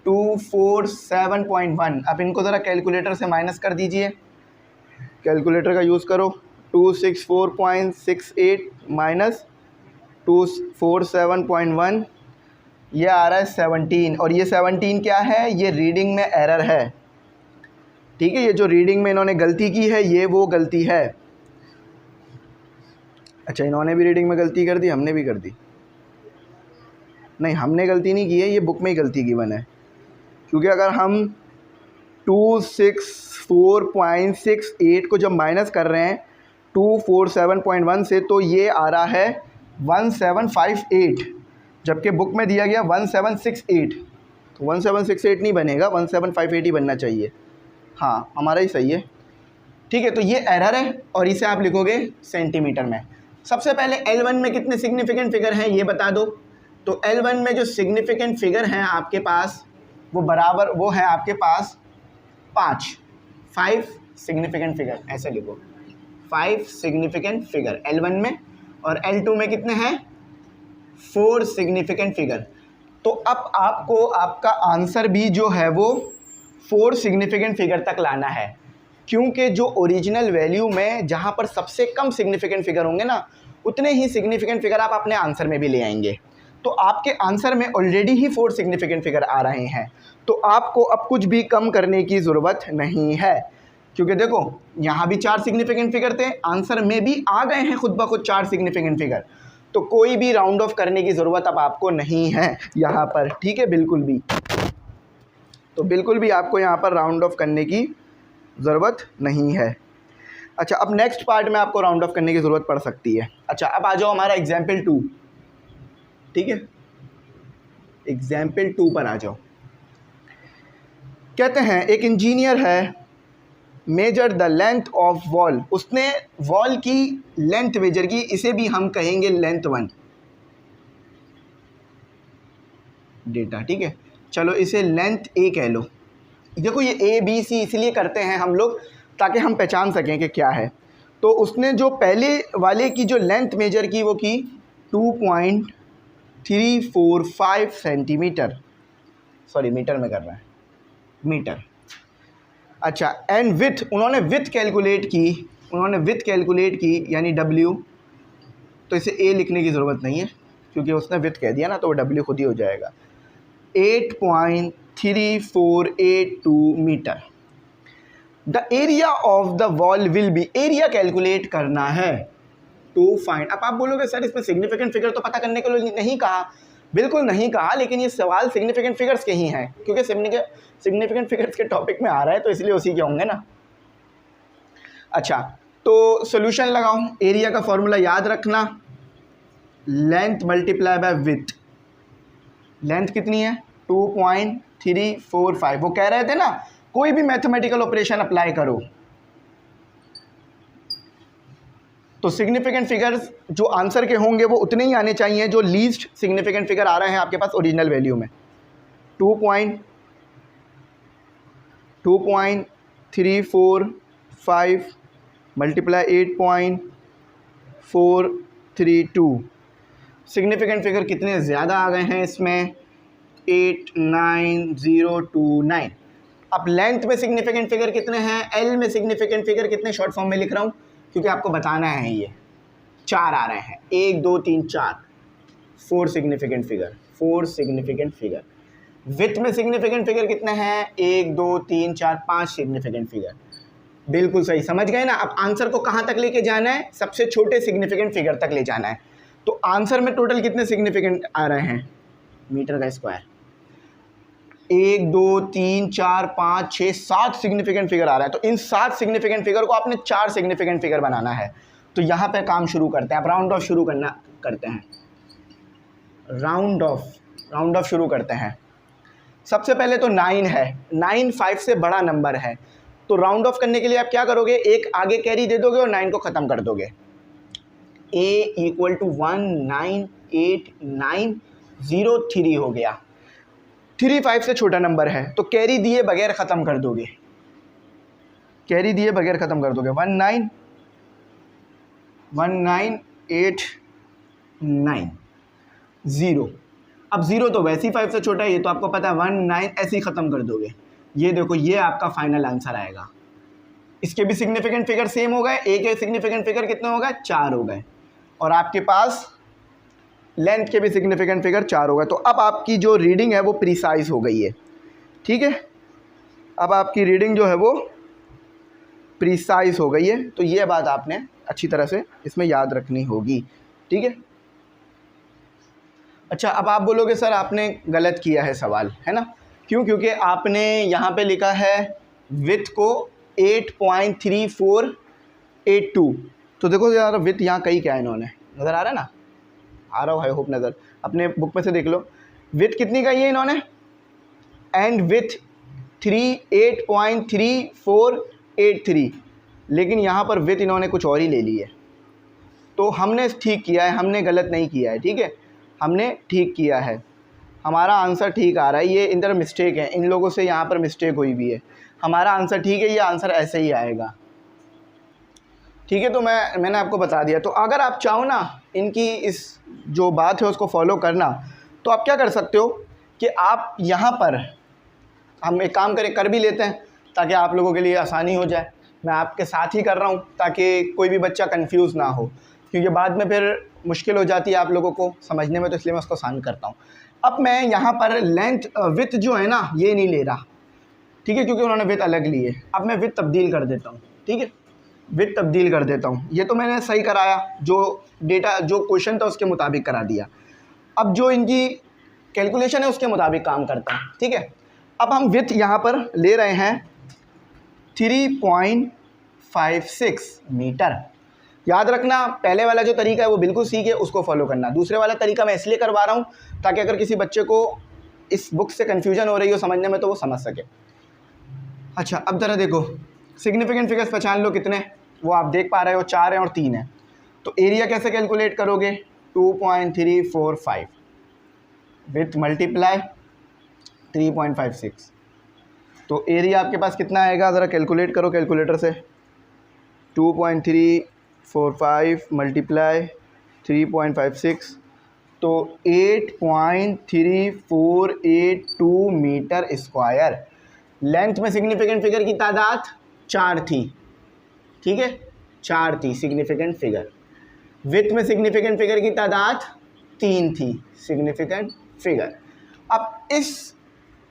247.1। अब इनको ज़रा कैलकुलेटर से माइनस कर दीजिए, कैलकुलेटर का यूज़ करो। 264.68 माइनस 247.1, ये आ रहा है 17। और ये 17 क्या है, ये रीडिंग में एरर है, ठीक है। ये जो रीडिंग में इन्होंने गलती की है ये वो गलती है। अच्छा इन्होंने भी रीडिंग में गलती कर दी, हमने भी कर दी, नहीं हमने गलती नहीं की है, ये बुक में ही गलती गिवन है। क्योंकि अगर हम 264.68 को जब माइनस कर रहे हैं 247.1 से, तो ये आ रहा है 1758, जबकि बुक में दिया गया 1768। तो 1768 नहीं बनेगा, 1758 ही बनना चाहिए। हाँ हमारा ही सही है, ठीक है। तो ये एरर है और इसे आप लिखोगे सेंटीमीटर में। सबसे पहले L1 में कितने सिग्निफिकेंट फिगर हैं ये बता दो। तो L1 में जो सिग्निफिकेंट फिगर हैं आपके पास वो बराबर वो है आपके पास 5 सिग्निफिकेंट फिगर, ऐसे लिखो 5 सिग्निफिकेंट फिगर L1 में। और L2 में कितने हैं 4 सिग्निफिकेंट फिगर। तो अब आपको आपका आंसर भी जो है वो 4 सिग्निफिकेंट फिगर तक लाना है, क्योंकि जो ओरिजिनल वैल्यू में जहाँ पर सबसे कम सिग्निफिकेंट फिगर होंगे ना उतने ही सिग्निफिकेंट फिगर आप अपने आंसर में भी ले आएंगे। तो आपके आंसर में ऑलरेडी ही 4 सिग्निफिकेंट फिगर आ रहे हैं, तो आपको अब कुछ भी कम करने की ज़रूरत नहीं है, क्योंकि देखो यहाँ भी 4 सिग्निफिकेंट फिगर थे, आंसर में भी आ गए हैं खुद ब खुद 4 सिग्निफिकेंट फिगर। तो कोई भी राउंड ऑफ करने की ज़रूरत अब आपको नहीं है यहाँ पर, ठीक है, बिल्कुल भी। तो बिल्कुल भी आपको यहाँ पर राउंड ऑफ करने की ज़रूरत नहीं है। अच्छा अब नेक्स्ट पार्ट में आपको राउंड ऑफ करने की ज़रूरत पड़ सकती है। अच्छा अब आ जाओ हमारा एग्जाम्पल 2, ठीक है, एग्जाम्पल 2 पर आ जाओ। कहते हैं एक इंजीनियर है, measure the length of wall, उसने वॉल की लेंथ मेजर की, इसे भी हम कहेंगे लेंथ 1 डेटा, ठीक है। चलो इसे लेंथ ए कह लो। देखो ये ए बी सी इसलिए करते हैं हम लोग ताकि हम पहचान सकें कि क्या है। तो उसने जो पहले वाले की जो लेंथ मेजर की वो की 2.345 सेंटीमीटर, सॉरी मीटर में कर रहा है, मीटर। अच्छा, एंड विथ, उन्होंने विथ कैलकुलेट की यानी W, तो इसे ए लिखने की ज़रूरत नहीं है क्योंकि उसने विथ कह दिया ना, तो वो W खुद ही हो जाएगा, 8.3482 metre. The area of the wall will be, area calculate करना है टू फाइंड। अब आप बोलोगे सर इसमें सिग्निफिकेंट फिगर तो पता करने के लिए नहीं कहा, बिल्कुल नहीं कहा, लेकिन ये सवाल सिग्निफिकेंट फिगर्स के ही हैं क्योंकि सिग्निफिकेंट फिगर्स के टॉपिक में आ रहा है तो इसलिए उसी के होंगे ना। अच्छा, तो सोल्यूशन लगाओ, एरिया का फॉर्मूला याद रखना, length multiply by with. Length कितनी है 2.345, वो कह रहे थे ना कोई भी मैथमेटिकल ऑपरेशन अप्लाई करो तो सिग्निफिकेंट फिगर्स जो आंसर के होंगे वो उतने ही आने चाहिए जो लीस्ट सिग्निफिकेंट फिगर आ रहे हैं आपके पास ओरिजिनल वैल्यू में। 2.345 मल्टीप्लाई 8.432, सिग्निफिकेंट फिगर कितने ज़्यादा आ गए हैं इसमें, 89029। अब लेंथ में सिग्निफिकेंट फिगर कितने हैं, एल में सिग्निफिकेंट फिगर कितने, शॉर्ट फॉर्म में लिख रहा हूँ क्योंकि आपको बताना है, ये 4 आ रहे हैं, 1 2 3 4, 4 सिग्निफिकेंट फिगर। विथ में सिग्निफिकेंट फिगर कितने हैं, 1 2 3 4 5 सिग्निफिकेंट फिगर। बिल्कुल सही, समझ गए ना। अब आंसर को कहाँ तक लेके जाना है, सबसे छोटे सिग्निफिकेंट फिगर तक ले जाना है। तो आंसर में टोटल कितने सिग्निफिकेंट आ रहे हैं, मीटर का स्क्वायर, 1 2 3 4 5 6 7 सिग्निफिकेंट फिगर आ रहा है। तो इन 7 सिग्निफिकेंट फिगर को आपने 4 सिग्निफिकेंट फिगर बनाना है। तो यहाँ पे काम शुरू करते हैं, आप राउंड ऑफ शुरू करते हैं, राउंड ऑफ शुरू करते हैं। सबसे पहले तो 9 है, 9 5 से बड़ा नंबर है, तो राउंड ऑफ करने के लिए आप क्या करोगे, एक आगे कैरी दे दोगे और 9 को ख़त्म कर दोगे। A = 19890 हो गया। 3 5 से छोटा नंबर है तो कैरी दिए बगैर ख़त्म कर दोगे, 19890। अब 0 तो वैसे ही 5 से छोटा है, ये तो आपको पता है, 19 ऐसे ही ख़त्म कर दोगे। ये देखो, ये आपका फाइनल आंसर आएगा। इसके भी सिग्निफिकेंट फिगर सेम हो गए, एक के सिग्निफिकेंट फिगर कितने हो गए, 4 हो गए, और आपके पास लेंथ के भी सिग्निफिकेंट फिगर 4 हो गए। तो अब आपकी जो रीडिंग है वो प्रिसाइज हो गई है, ठीक है। अब आपकी रीडिंग जो है वो प्रिसाइज हो गई है, तो ये बात आपने अच्छी तरह से इसमें याद रखनी होगी, ठीक है। अच्छा, अब आप बोलोगे सर आपने गलत किया है सवाल, है ना, क्यों, क्योंकि आपने यहाँ पे लिखा है विथ को 8.3482। तो देखो यार विथ यहाँ कहीं क्या है, इन्होंने, नज़र आ रहा है ना, आ रहा हो, आई होप नज़र, अपने बुक में से देख लो, विथ कितनी का है इन्होंने, एंड विथ 8.3483, लेकिन यहाँ पर विथ इन्होंने कुछ और ही ले ली है। तो हमने ठीक किया है, हमने गलत नहीं किया है, ठीक है, हमने ठीक किया है, हमारा आंसर ठीक आ रहा है। ये इधर मिस्टेक है, इन लोगों से यहाँ पर मिस्टेक हुई भी है, हमारा आंसर ठीक है, ये आंसर ऐसे ही आएगा, ठीक है। तो मैंने आपको बता दिया। तो अगर आप चाहो ना इनकी इस जो बात है उसको फॉलो करना, तो आप क्या कर सकते हो कि आप यहाँ पर, हम एक काम कर भी लेते हैं ताकि आप लोगों के लिए आसानी हो जाए। मैं आपके साथ ही कर रहा हूँ ताकि कोई भी बच्चा कंफ्यूज ना हो, क्योंकि बाद में फिर मुश्किल हो जाती है आप लोगों को समझने में, तो इसलिए मैं उसको आसान करता हूँ। अब मैं यहाँ पर लेंथ विथ जो है ना ये नहीं ले रहा, ठीक है, क्योंकि उन्होंने विथ अलग ली है। अब मैं विथ तब्दील कर देता हूँ, ठीक है, विथ तब्दील कर देता हूँ। ये तो मैंने सही कराया, जो डेटा जो क्वेश्चन था उसके मुताबिक करा दिया। अब जो इनकी कैलकुलेशन है उसके मुताबिक काम करता है, ठीक है। अब हम विथ यहाँ पर ले रहे हैं 3.56 मीटर। याद रखना, पहले वाला जो तरीका है वो बिल्कुल सीखे, उसको फॉलो करना। दूसरे वाला तरीका मैं इसलिए करवा रहा हूँ ताकि अगर किसी बच्चे को इस बुक से कन्फ्यूजन हो रही हो समझने में तो वो समझ सके। अच्छा, अब ज़रा देखो, सिग्निफिकेंट फिगर्स पहचान लो कितने, वो आप देख पा रहे हो 4 हैं और 3 हैं। तो एरिया कैसे कैलकुलेट करोगे, 2.345 विथ मल्टीप्लाई 3.56, तो एरिया आपके पास कितना आएगा, ज़रा कैलकुलेट करो कैलकुलेटर से। 2.345 मल्टीप्लाई 3.56, तो 8.3482 मीटर स्क्वायर। लेंथ में सिग्निफिकेंट फिगर की तादाद 4 थी, ठीक है, 4 थी सिग्निफिकेंट फिगर। विथ में सिग्निफिकेंट फिगर की तादाद 3 थी सिग्निफिकेंट फिगर। अब इस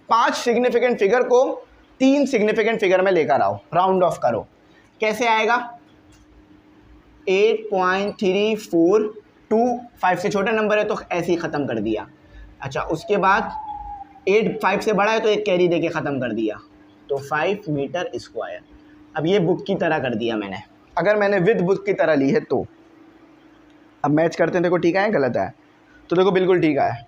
5 सिग्निफिकेंट फिगर को 3 सिग्निफिकेंट फिगर में लेकर आओ, राउंड ऑफ करो, कैसे आएगा, 8.3425 से छोटा नंबर है तो ऐसे ही ख़त्म कर दिया। अच्छा, उसके बाद 8 5 से बड़ा है तो एक कैरी देके ख़त्म कर दिया, तो 5 मीटर स्क्वायर। अब ये बुक की तरह कर दिया मैंने, अगर मैंने विद बुक की तरह ली है तो। अब मैच करते हैं, देखो ठीक है गलत है, तो देखो बिल्कुल ठीक है।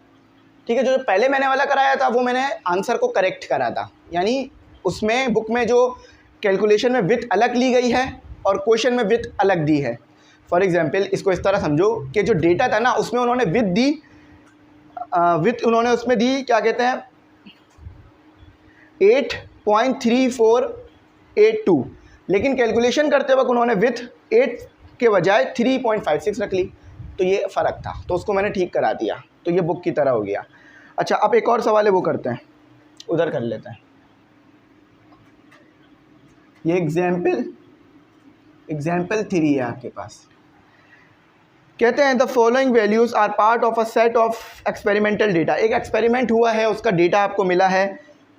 ठीक है, जो पहले मैंने वाला कराया था वो मैंने आंसर को करेक्ट करा था, यानी उसमें बुक में जो कैलकुलेशन में विथ अलग ली गई है और क्वेश्चन में विथ अलग दी है। फॉर एग्जांपल इसको इस तरह समझो कि जो डेटा था ना उसमें उन्होंने विथ दी, विथ उन्होंने उसमें दी क्या कहते हैं 8.3482, लेकिन कैलकुलेशन करते वक्त उन्होंने विथ 8 के बजाय 3.56 रख ली, तो ये फ़र्क था, तो उसको मैंने ठीक करा दिया, तो ये बुक की तरह हो गया। अच्छा, अब एक और सवाल है वो करते हैं, उधर कर लेते हैं। ये एग्जाम्पल 3 है आपके पास। कहते हैं the following values are part of a set of experimental data. एक एक्सपेरिमेंट हुआ है, उसका डेटा आपको मिला है,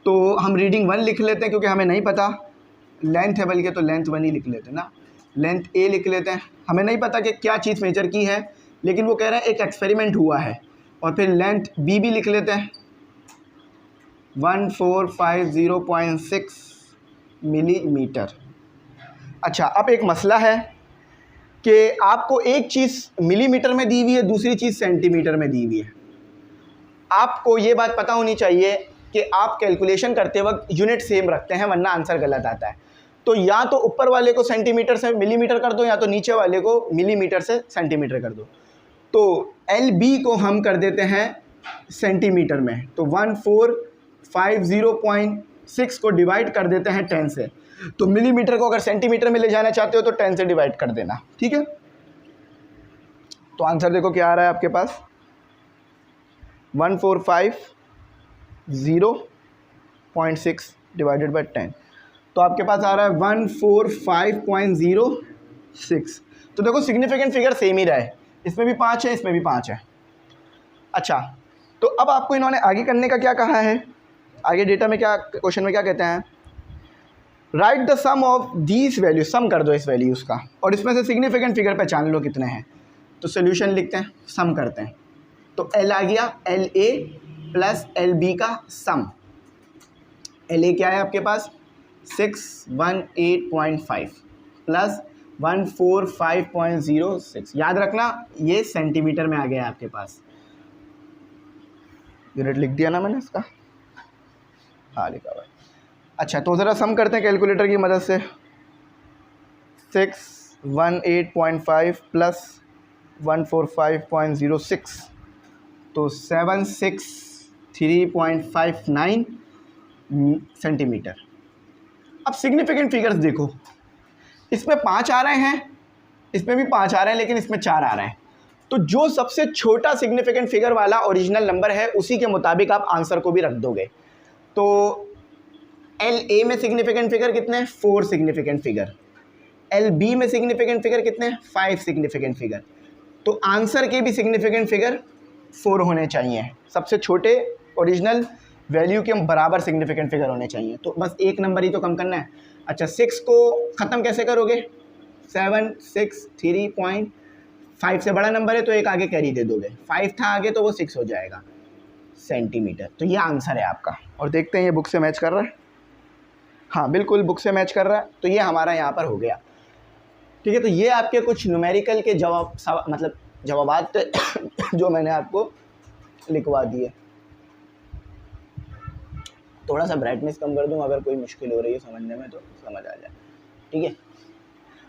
तो हम रीडिंग 1 लिख लेते हैं क्योंकि हमें नहीं पता लेंथ है, बल्कि तो लेंथ 1 ही लिख लेते हैं ना, लेंथ ए लिख लेते हैं। हमें नहीं पता कि क्या चीज़ मेजर की है, लेकिन वो कह रहे हैं एक एक्सपेरिमेंट हुआ है, और फिर लेंथ बी भी लिख लेते हैं 1450.6 मिलीमीटर। अच्छा, अब एक मसला है कि आपको एक चीज़ मिलीमीटर में दी हुई है, दूसरी चीज़ सेंटीमीटर में दी हुई है। आपको ये बात पता होनी चाहिए कि आप कैलकुलेशन करते वक्त यूनिट सेम रखते हैं, वरना आंसर गलत आता है। तो या तो ऊपर वाले को सेंटीमीटर से मिलीमीटर कर दो, या तो नीचे वाले को मिलीमीटर से सेंटीमीटर कर दो। तो एल बी को हम कर देते हैं सेंटीमीटर में, तो 1450.6 को डिवाइड कर देते हैं 10 से। तो मिलीमीटर को अगर सेंटीमीटर में ले जाना चाहते हो तो 10 से डिवाइड कर देना, ठीक है। तो आंसर देखो क्या आ रहा है आपके पास, 1450.6 डिवाइडेड बाई 10, तो आपके पास आ रहा है 145.06। तो देखो सिग्निफिकेंट फिगर सेम ही रहा है, इसमें भी 5 है, इसमें भी 5 है। अच्छा, तो अब आपको इन्होंने आगे करने का क्या कहा है, आगे डेटा में क्या क्वेश्चन में क्या कहते हैं, right the sum of these values, sum कर दो इस वैल्यूज़ का, और इसमें से सिग्निफिकेंट फिगर पहचान लो कितने हैं। तो सोल्यूशन लिखते हैं, सम करते हैं, तो एल आ गया, L A plus L B का सम। एल ए क्या है आपके पास 618.5 प्लस 145.06, याद रखना ये सेंटीमीटर में आ गया आपके पास, यूनिट लिख दिया ना मैंने इसका, हाँ लिखा हुआ है। अच्छा, तो ज़रा सम करते हैं कैलकुलेटर की मदद से, 618.5 प्लस 145.06, तो 763.59 सेंटीमीटर। अब सिग्निफिकेंट फिगर्स देखो, इसमें 5 आ रहे हैं, इसमें भी 5 आ रहे हैं, लेकिन इसमें 4 आ रहे हैं। तो जो सबसे छोटा सिग्निफिकेंट फिगर वाला ओरिजिनल नंबर है उसी के मुताबिक आप आंसर को भी रख दोगे। तो एल ए में सिग्निफिकेंट फिगर कितने हैं, 4 सिग्निफिकेंट फिगर। एल बी में सिग्निफिकेंट फिगर कितने हैं, 5 सिग्निफिकेंट फिगर। तो आंसर के भी सिग्निफिकेंट फिगर 4 होने चाहिए, सबसे छोटे ओरिजिनल वैल्यू के बराबर सिग्निफिकेंट फिगर होने चाहिए। तो बस एक नंबर ही तो कम करना है। अच्छा, 6 को ख़त्म कैसे करोगे, 763.5 से बड़ा नंबर है तो एक आगे कैरी दे दोगे, 5 था आगे तो वो 6 हो जाएगा सेंटीमीटर। तो ये आंसर है आपका, और देखते हैं ये बुक से मैच कर रहा है, हाँ बिल्कुल बुक से मैच कर रहा है, तो ये हमारा यहाँ पर हो गया। ठीक है, तो ये आपके कुछ न्यूमेरिकल के मतलब जवाबात जो मैंने आपको लिखवा दिए। थोड़ा सा ब्राइटनेस कम कर दूँ अगर कोई मुश्किल हो रही है समझने में तो समझ आ जाए। ठीक है।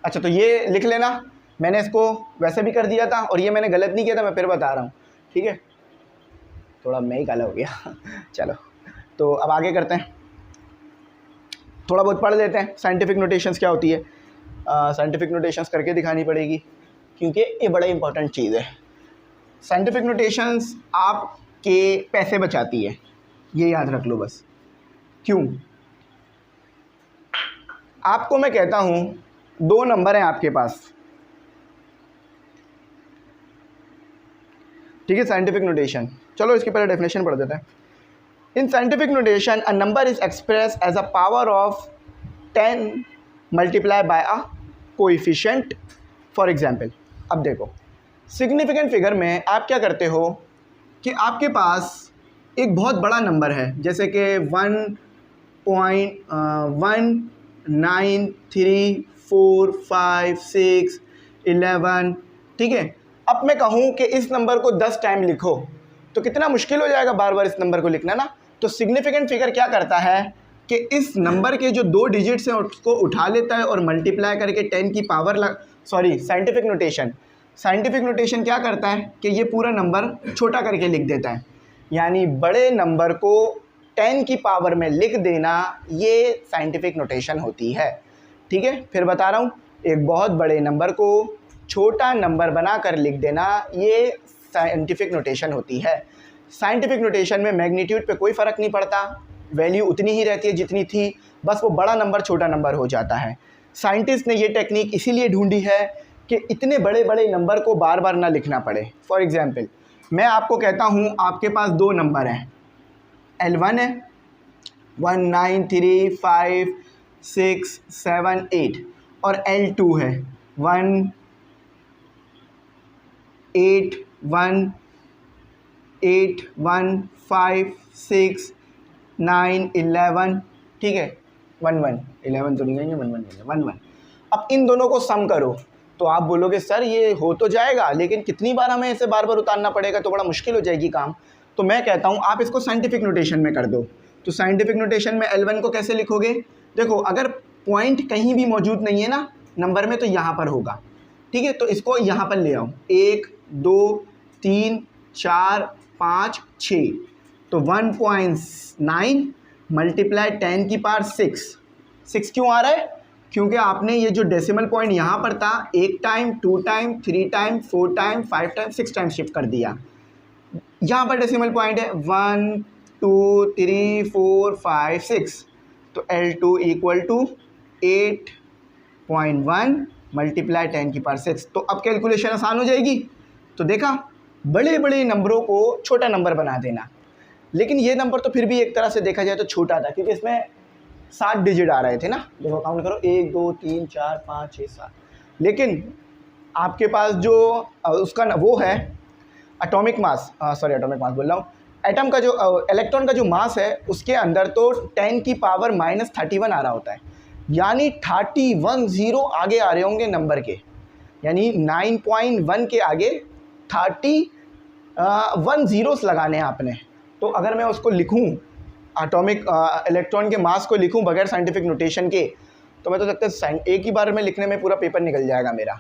अच्छा, तो ये लिख लेना, मैंने इसको वैसे भी कर दिया था और ये मैंने गलत नहीं किया था, मैं फिर बता रहा हूँ, ठीक है। थोड़ा मैं ही काला हो गया चलो, तो अब आगे करते हैं, थोड़ा बहुत पढ़ लेते हैं साइंटिफिक नोटेशंस क्या होती है। साइंटिफिक नोटेशंस करके दिखानी पड़ेगी क्योंकि ये बड़ा इंपॉर्टेंट चीज़ है। साइंटिफिक नोटेशंस आपके पैसे बचाती है, ये याद रख लो बस। क्यों? आपको मैं कहता हूँ 2 नंबर हैं आपके पास, ठीक है। साइंटिफिक नोटेशन, चलो इसकी पहले डेफिनेशन पढ़ देते हैं। In scientific notation a number is express as a power of 10 multiply by a coefficient. For example, अब देखो सिग्निफिकेंट फिगर में आप क्या करते हो कि आपके पास एक बहुत बड़ा नंबर है, जैसे कि 1.193456611, ठीक है। अब मैं कहूँ कि इस नंबर को 10 टाइम लिखो तो कितना मुश्किल हो जाएगा बार बार इस नंबर को लिखना ना। तो सिग्निफिकेंट फिगर क्या करता है कि इस नंबर के जो 2 डिजिट्स हैं उसको उठा लेता है और मल्टीप्लाई करके 10 की पावर साइंटिफिक नोटेशन क्या करता है कि ये पूरा नंबर छोटा करके लिख देता है, यानी बड़े नंबर को 10 की पावर में लिख देना, ये साइंटिफिक नोटेशन होती है, ठीक है। फिर बता रहा हूँ, एक बहुत बड़े नंबर को छोटा नंबर बनाकर लिख देना, ये साइंटिफिक नोटेशन होती है। साइंटिफिक नोटेशन में मैग्नीट्यूड पे कोई फ़र्क नहीं पड़ता, वैल्यू उतनी ही रहती है जितनी थी, बस वो बड़ा नंबर छोटा नंबर हो जाता है। साइंटिस्ट ने ये टेक्निक इसीलिए ढूंढी है कि इतने बड़े बड़े नंबर को बार बार ना लिखना पड़े। फॉर एग्जांपल, मैं आपको कहता हूँ आपके पास 2 नंबर हैं, L1 है 1935678 और L2 है 18181569111, ठीक है। 11 11 तो नहीं है, 11 अब इन दोनों को सम करो तो आप बोलोगे सर ये हो तो जाएगा, लेकिन कितनी बार हमें इसे बार बार उतारना पड़ेगा, तो बड़ा मुश्किल हो जाएगी काम। तो मैं कहता हूँ आप इसको साइंटिफिक नोटेशन में कर दो। तो साइंटिफिक नोटेशन में L1 को कैसे लिखोगे? देखो, अगर पॉइंट कहीं भी मौजूद नहीं है ना नंबर में, तो यहाँ पर होगा, ठीक है। तो इसको यहाँ पर ले आओ, 1 2 3 4 5 6, तो 1.9 मल्टीप्लाई 10 की पावर 6 क्यों आ रहा है? क्योंकि आपने ये जो डेसिमल पॉइंट यहाँ पर था 1 time 2 time 3 time 4 time 5 time 6 time shift कर दिया। यहाँ पर डेसिमल पॉइंट है 1 2 3 4 5 6, तो L2 इक्वल टू 8.1 मल्टीप्लाई 10 की पावर 6। तो अब कैलकुलेशन आसान हो जाएगी। तो देखा, बड़े बड़े नंबरों को छोटा नंबर बना देना। लेकिन ये नंबर तो फिर भी एक तरह से देखा जाए तो छोटा था, क्योंकि इसमें 7 डिजिट आ रहे थे ना। देखो काउंट करो, 1 2 3 4 5 6 7। लेकिन आपके पास जो उसका वो है एटॉमिक मास बोल रहा हूँ, एटम का जो इलेक्ट्रॉन का जो मास है उसके अंदर तो 10 की पावर -31 आ रहा होता है, यानी 31 जीरो आगे आ रहे होंगे नंबर के, यानी 9.1 के आगे 31 जीरोस लगाने हैं आपने। तो अगर मैं उसको लिखूं, एटॉमिक इलेक्ट्रॉन के मास को लिखूं बगैर साइंटिफिक नोटेशन के, तो मैं तो लगता है एक ही बार में लिखने में पूरा पेपर निकल जाएगा मेरा।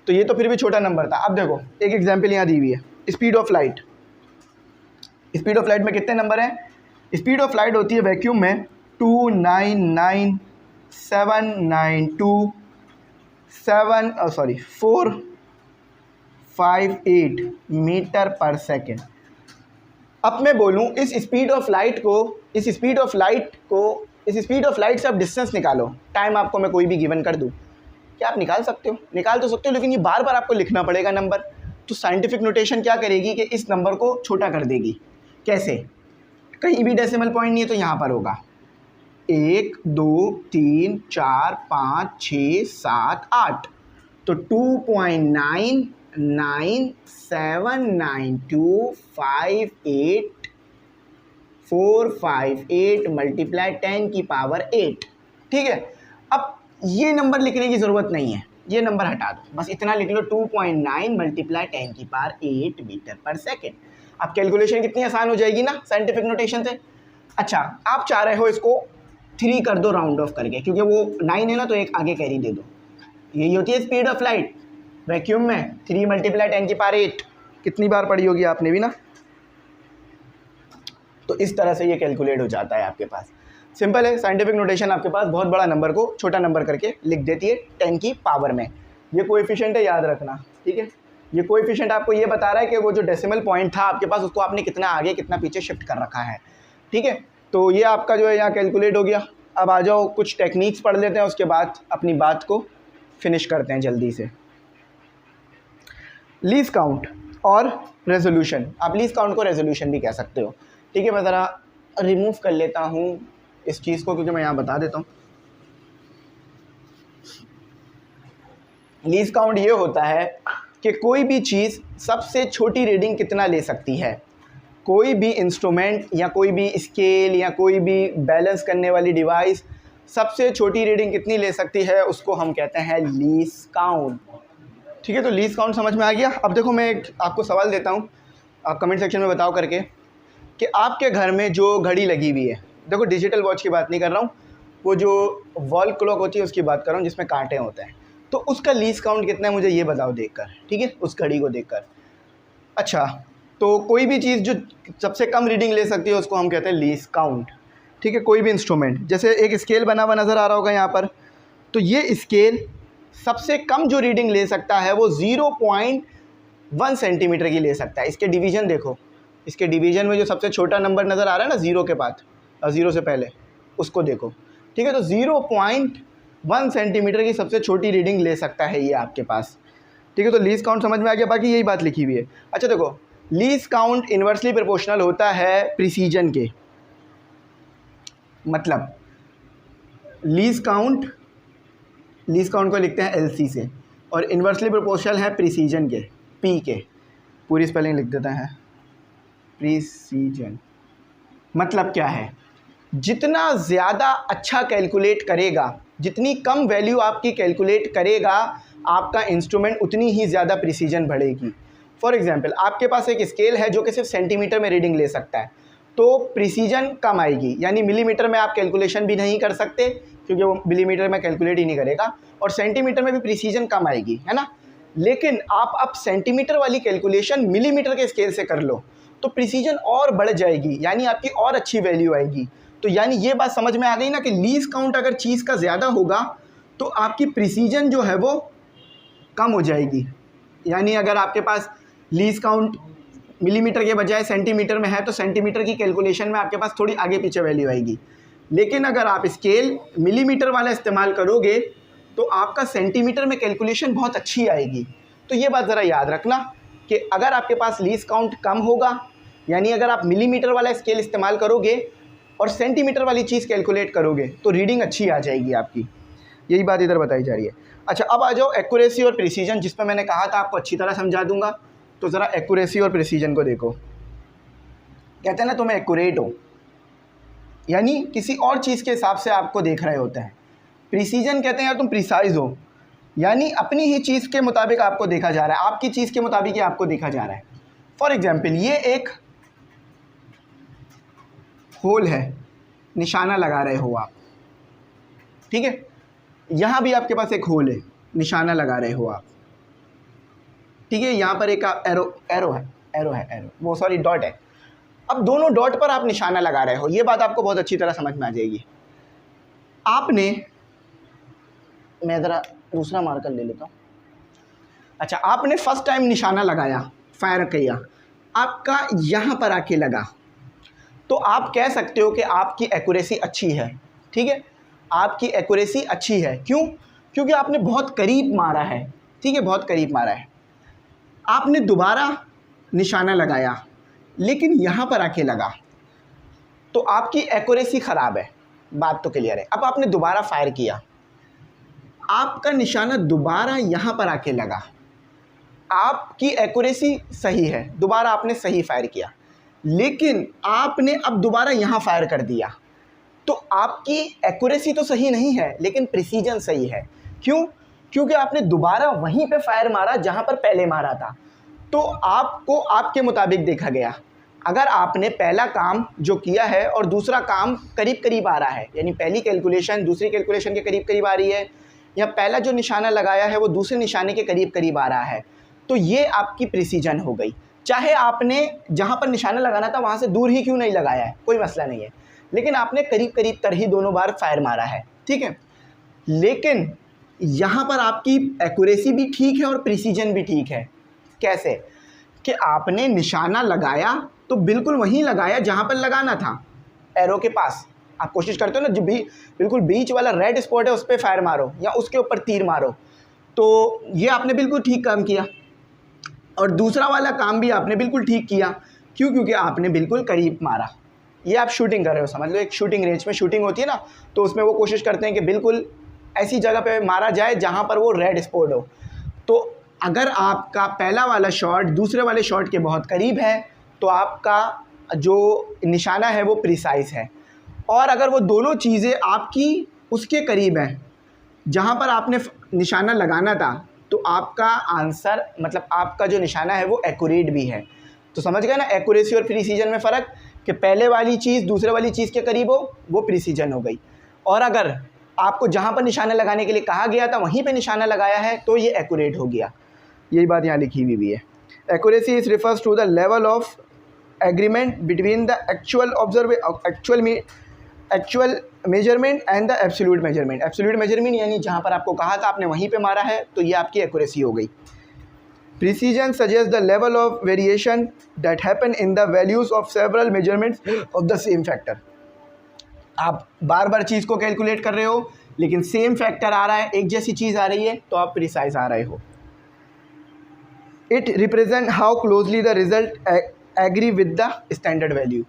तो ये तो फिर भी छोटा नंबर था। अब देखो एक एग्जांपल यहाँ दी हुई है, speed of light. Speed of light में कितने नंबर हैं? स्पीड ऑफ लाइट होती है वैक्यूम में 458 मीटर पर सेकेंड। अब मैं बोलूँ इस स्पीड ऑफ लाइट से आप डिस्टेंस निकालो, टाइम आपको मैं कोई भी गिवन कर दूँ, क्या आप निकाल सकते हो? निकाल तो सकते हो, लेकिन ये बार बार आपको लिखना पड़ेगा नंबर। तो साइंटिफिक नोटेशन क्या करेगी कि इस नंबर को छोटा कर देगी। कैसे? कहीं भी डेसिमल पॉइंट नहीं है तो यहाँ पर होगा 1 2 3 4 5 6 7 8, तो 2.9979258 मल्टीप्लाई 10 की पावर 8, ठीक है। अब ये नंबर लिखने की ज़रूरत नहीं है, ये नंबर हटा दो, बस इतना लिख लो 2.9 मल्टीप्लाई 10 की पावर 8 मीटर पर सेकेंड। अब कैलकुलेशन कितनी आसान हो जाएगी ना साइंटिफिक नोटेशन से। अच्छा, आप चाह रहे हो इसको 3 कर दो राउंड ऑफ करके, क्योंकि वो 9 है ना तो एक आगे कैरी दे दो। यही होती है स्पीड ऑफ लाइट वैक्यूम में। 3 × 10⁸ कितनी बार पढ़ी होगी आपने भी ना। तो इस तरह से ये कैलकुलेट हो जाता है आपके पास। सिंपल है, साइंटिफिक नोटेशन आपके पास बहुत बड़ा नंबर को छोटा नंबर करके लिख देती है 10 की पावर में। ये कोएफिशिएंट है, याद रखना, ठीक है। ये कोएफिशिएंट आपको ये बता रहा है कि वो जो डेसिमल पॉइंट था आपके पास उसको आपने कितना आगे कितना पीछे शिफ्ट कर रखा है, ठीक है। तो ये आपका जो है यहाँ कैलकुलेट हो गया। अब आ जाओ कुछ टेक्निक्स पढ़ लेते हैं, उसके बाद अपनी बात को फिनिश करते हैं जल्दी से। लीस्ट काउंट और रेजोल्यूशन, आप लीस्ट काउंट को रेजोल्यूशन भी कह सकते हो, ठीक है। मैं ज़रा रिमूव कर लेता हूँ इस चीज़ को, क्योंकि मैं यहाँ बता देता हूँ। लीस्ट काउंट ये होता है कि कोई भी चीज़ सबसे छोटी रीडिंग कितना ले सकती है। कोई भी इंस्ट्रूमेंट या कोई भी स्केल या कोई भी बैलेंस करने वाली डिवाइस सबसे छोटी रीडिंग कितनी ले सकती है, उसको हम कहते हैं लीस्ट काउंट, ठीक है। तो लीस्ट काउंट समझ में आ गया। अब देखो मैं एक आपको सवाल देता हूँ, आप कमेंट सेक्शन में बताओ करके कि आपके घर में जो घड़ी लगी हुई है, देखो डिजिटल वॉच की बात नहीं कर रहा हूँ, वो जो वॉल क्लॉक होती है उसकी बात कर रहा हूँ जिसमें कांटे होते हैं, तो उसका लीस्ट काउंट कितना है मुझे ये बताओ देखकर, ठीक है, उस घड़ी को देखकर। अच्छा, तो कोई भी चीज़ जो सबसे कम रीडिंग ले सकती है उसको हम कहते हैं लीस्ट काउंट, ठीक है। कोई भी इंस्ट्रूमेंट, जैसे एक स्केल बना हुआ नज़र आ रहा होगा यहाँ पर, तो ये स्केल सबसे कम जो रीडिंग ले सकता है वो 0.1 सेंटीमीटर की ले सकता है। इसके डिवीज़न देखो, इसके डिवीज़न में जो सबसे छोटा नंबर नज़र आ रहा है ना ज़ीरो के बाद, ज़ीरो से पहले, उसको देखो, ठीक है। तो 0.1 सेंटीमीटर की सबसे छोटी रीडिंग ले सकता है ये आपके पास, ठीक है। तो लीस्ट काउंट समझ में आ गया, बाकी यही बात लिखी हुई है। अच्छा देखो, लीस्ट काउंट इन्वर्सली प्रोपोर्शनल होता है प्रिसीजन के, मतलब लीस्ट काउंट को लिखते हैं LC से, और इन्वर्सली प्रोपोर्शनल है प्रिसीजन के, P के। पूरी स्पेलिंग लिख देते हैं, प्रिसीजन मतलब क्या है, जितना ज़्यादा अच्छा कैलकुलेट करेगा, जितनी कम वैल्यू आपकी कैलकुलेट करेगा आपका इंस्ट्रूमेंट, उतनी ही ज़्यादा प्रिसीजन बढ़ेगी। फॉर एग्जांपल आपके पास एक स्केल है जो कि सिर्फ सेंटीमीटर में रीडिंग ले सकता है, तो प्रिसीजन कम आएगी, यानी मिलीमीटर में आप कैलकुलेशन भी नहीं कर सकते क्योंकि वो मिलीमीटर में कैलकुलेट ही नहीं करेगा, और सेंटीमीटर में भी प्रिसीजन कम आएगी, है ना। लेकिन आप अब सेंटीमीटर वाली कैलकुलेशन मिलीमीटर के स्केल से कर लो तो प्रिसीजन और बढ़ जाएगी, यानी आपकी और अच्छी वैल्यू आएगी। तो यानी ये बात समझ में आ गई ना कि लीस्ट काउंट अगर चीज़ का ज़्यादा होगा तो आपकी प्रिसीजन जो है वो कम हो जाएगी। यानी अगर आपके पास लीस्ट काउंट मिलीमीटर के बजाय सेंटीमीटर में है तो सेंटीमीटर की कैलकुलेशन में आपके पास थोड़ी आगे पीछे वैल्यू आएगी। लेकिन अगर आप स्केल मिलीमीटर वाला इस्तेमाल करोगे तो आपका सेंटीमीटर में कैलकुलेशन बहुत अच्छी आएगी। तो ये बात ज़रा याद रखना कि अगर आपके पास लीस्ट काउंट कम होगा, यानी अगर आप मिलीमीटर वाला स्केल इस्तेमाल करोगे और सेंटीमीटर वाली चीज़ कैलकुलेट करोगे तो रीडिंग अच्छी आ जाएगी आपकी। यही बात इधर बताई जा रही है। अच्छा, अब आ जाओ एक्यूरेसी और प्रिसीजन, जिस पर मैंने कहा था आपको अच्छी तरह समझा दूंगा। तो ज़रा एक्यूरेसी और प्रिसीजन को देखो। कहते हैं ना तुम एक्यूरेट हो, यानी किसी और चीज़ के हिसाब से आपको देख रहे होते हैं। प्रिसीजन कहते हैं यार तुम प्रिसाइज हो, यानी अपनी ही चीज़ के मुताबिक आपको देखा जा रहा है, आपकी चीज़ के मुताबिक ही आपको देखा जा रहा है। फॉर एग्जाम्पल ये एक होल है, निशाना लगा रहे हो आप, ठीक है। यहाँ भी आपके पास एक होल है, निशाना लगा रहे हो आप, ठीक है। यहाँ पर एक डॉट है। अब दोनों डॉट पर आप निशाना लगा रहे हो, ये बात आपको बहुत अच्छी तरह समझ में आ जाएगी। आपने, मैं ज़रा दूसरा मार्कर ले लेता हूँ। अच्छा, आपने फर्स्ट टाइम निशाना लगाया, फायर किया, आपका यहाँ पर आके लगा, तो आप कह सकते हो कि आपकी एक्यूरेसी अच्छी है, ठीक है। आपकी एक्यूरेसी अच्छी है, क्यों? क्योंकि आपने बहुत करीब मारा है, ठीक है, बहुत करीब मारा है। आपने दोबारा निशाना लगाया लेकिन यहाँ पर आके लगा, तो आपकी एक्यूरेसी ख़राब है, बात तो क्लियर है। अब आपने दोबारा फायर किया, आपका निशाना दोबारा यहाँ पर आके लगा, आपकी एक्यूरेसी सही है, दोबारा आपने सही फायर किया। लेकिन आपने अब दोबारा यहाँ फायर कर दिया, तो आपकी एक्यूरेसी तो सही नहीं है लेकिन प्रिसीजन सही है। क्यों? क्योंकि आपने दोबारा वहीं पे फायर मारा जहाँ पर पहले मारा था, तो आपको आपके मुताबिक देखा गया। अगर आपने पहला काम जो किया है और दूसरा काम करीब करीब आ रहा है, यानी पहली कैलकुलेशन दूसरी कैलकुलेशन के करीब करीब आ रही है, या पहला जो निशाना लगाया है वो दूसरे निशाने के करीब करीब आ रहा है, तो ये आपकी प्रिसीजन हो गई। चाहे आपने जहाँ पर निशाना लगाना था वहाँ से दूर ही क्यों नहीं लगाया है, कोई मसला नहीं है, लेकिन आपने करीब करीब कर ही दोनों बार फायर मारा है, ठीक है। लेकिन यहाँ पर आपकी एक्यूरेसी भी ठीक है और प्रिसीजन भी ठीक है। कैसे? कि आपने निशाना लगाया तो बिल्कुल वहीं लगाया जहाँ पर लगाना था, एरो के पास। आप कोशिश करते हो ना, जो बिल्कुल बीच वाला रेड स्पॉट है उस पर फायर मारो या उसके ऊपर तीर मारो, तो ये आपने बिल्कुल ठीक काम किया। और दूसरा वाला काम भी आपने बिल्कुल ठीक किया। क्यों? क्योंकि आपने बिल्कुल करीब मारा। ये आप शूटिंग कर रहे हो, समझ लो एक शूटिंग रेंज में शूटिंग होती है ना, तो उसमें वो कोशिश करते हैं कि बिल्कुल ऐसी जगह पे मारा जाए जहाँ पर वो रेड स्पॉट हो। तो अगर आपका पहला वाला शॉट दूसरे वाले शॉट के बहुत करीब है तो आपका जो निशाना है वो प्रिसाइज है। और अगर वो दोनों चीज़ें आपकी उसके करीब हैं जहाँ पर आपने निशाना लगाना था, तो आपका आंसर मतलब आपका जो निशाना है वो एक्यूरेट भी है। तो समझ गए ना एक्यूरेसी और प्रिसीजन में फ़र्क, कि पहले वाली चीज़ दूसरे वाली चीज़ के करीब हो वो प्रिसीजन हो गई, और अगर आपको जहाँ पर निशाना लगाने के लिए कहा गया था वहीं पे निशाना लगाया है तो ये एक्यूरेट हो गया। यही बात यहाँ लिखी हुई भी है। Accuracy is refers to the level of agreement between the actual measurement and the absolute measurement. Absolute measurement यानी जहाँ पर आपको कहा था आपने वहीं पे मारा है, तो ये आपकी एक्यूरेसी हो गई। Precision suggest the level of variation that happen in the values of several measurements of the same factor. आप बार बार चीज़ को कैलकुलेट कर रहे हो लेकिन सेम फैक्टर आ रहा है, एक जैसी चीज़ आ रही है, तो आप प्रिसाइज आ रहे हो। It represent how closely the result agree with the standard value.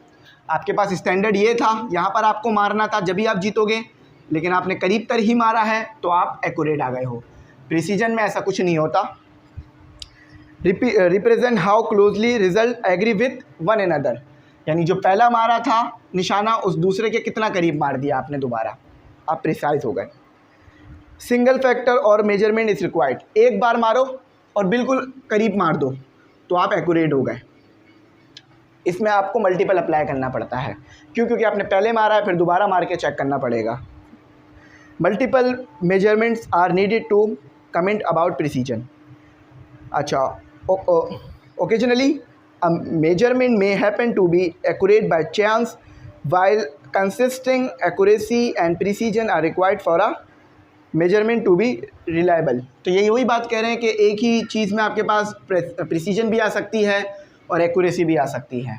आपके पास स्टैंडर्ड ये था, यहाँ पर आपको मारना था जब भी आप जीतोगे, लेकिन आपने करीब तर ही मारा है तो आप एक्यूरेट आ गए हो। प्रिसीजन में ऐसा कुछ नहीं होता। Represent how closely result agree with one another, यानी जो पहला मारा था निशाना उस दूसरे के कितना करीब मार दिया आपने दोबारा, आप प्रिसाइज हो गए। सिंगल फैक्टर और मेजरमेंट इज रिक्वायर्ड, एक बार मारो और बिल्कुल करीब मार दो तो आप एक्यूरेट हो गए। इसमें आपको मल्टीपल अप्लाई करना पड़ता है। क्यों? क्योंकि आपने पहले मारा है फिर दोबारा मार के चेक करना पड़ेगा। Multiple measurements are needed to comment about precision. अच्छा, occasionally a measurement may happen to be accurate by chance, while consistent accuracy and precision are required for a measurement to be reliable। तो यही वही बात कह रहे हैं कि एक ही चीज़ में आपके पास प्रिसीजन भी आ सकती है और एक्यूरेसी भी आ सकती है।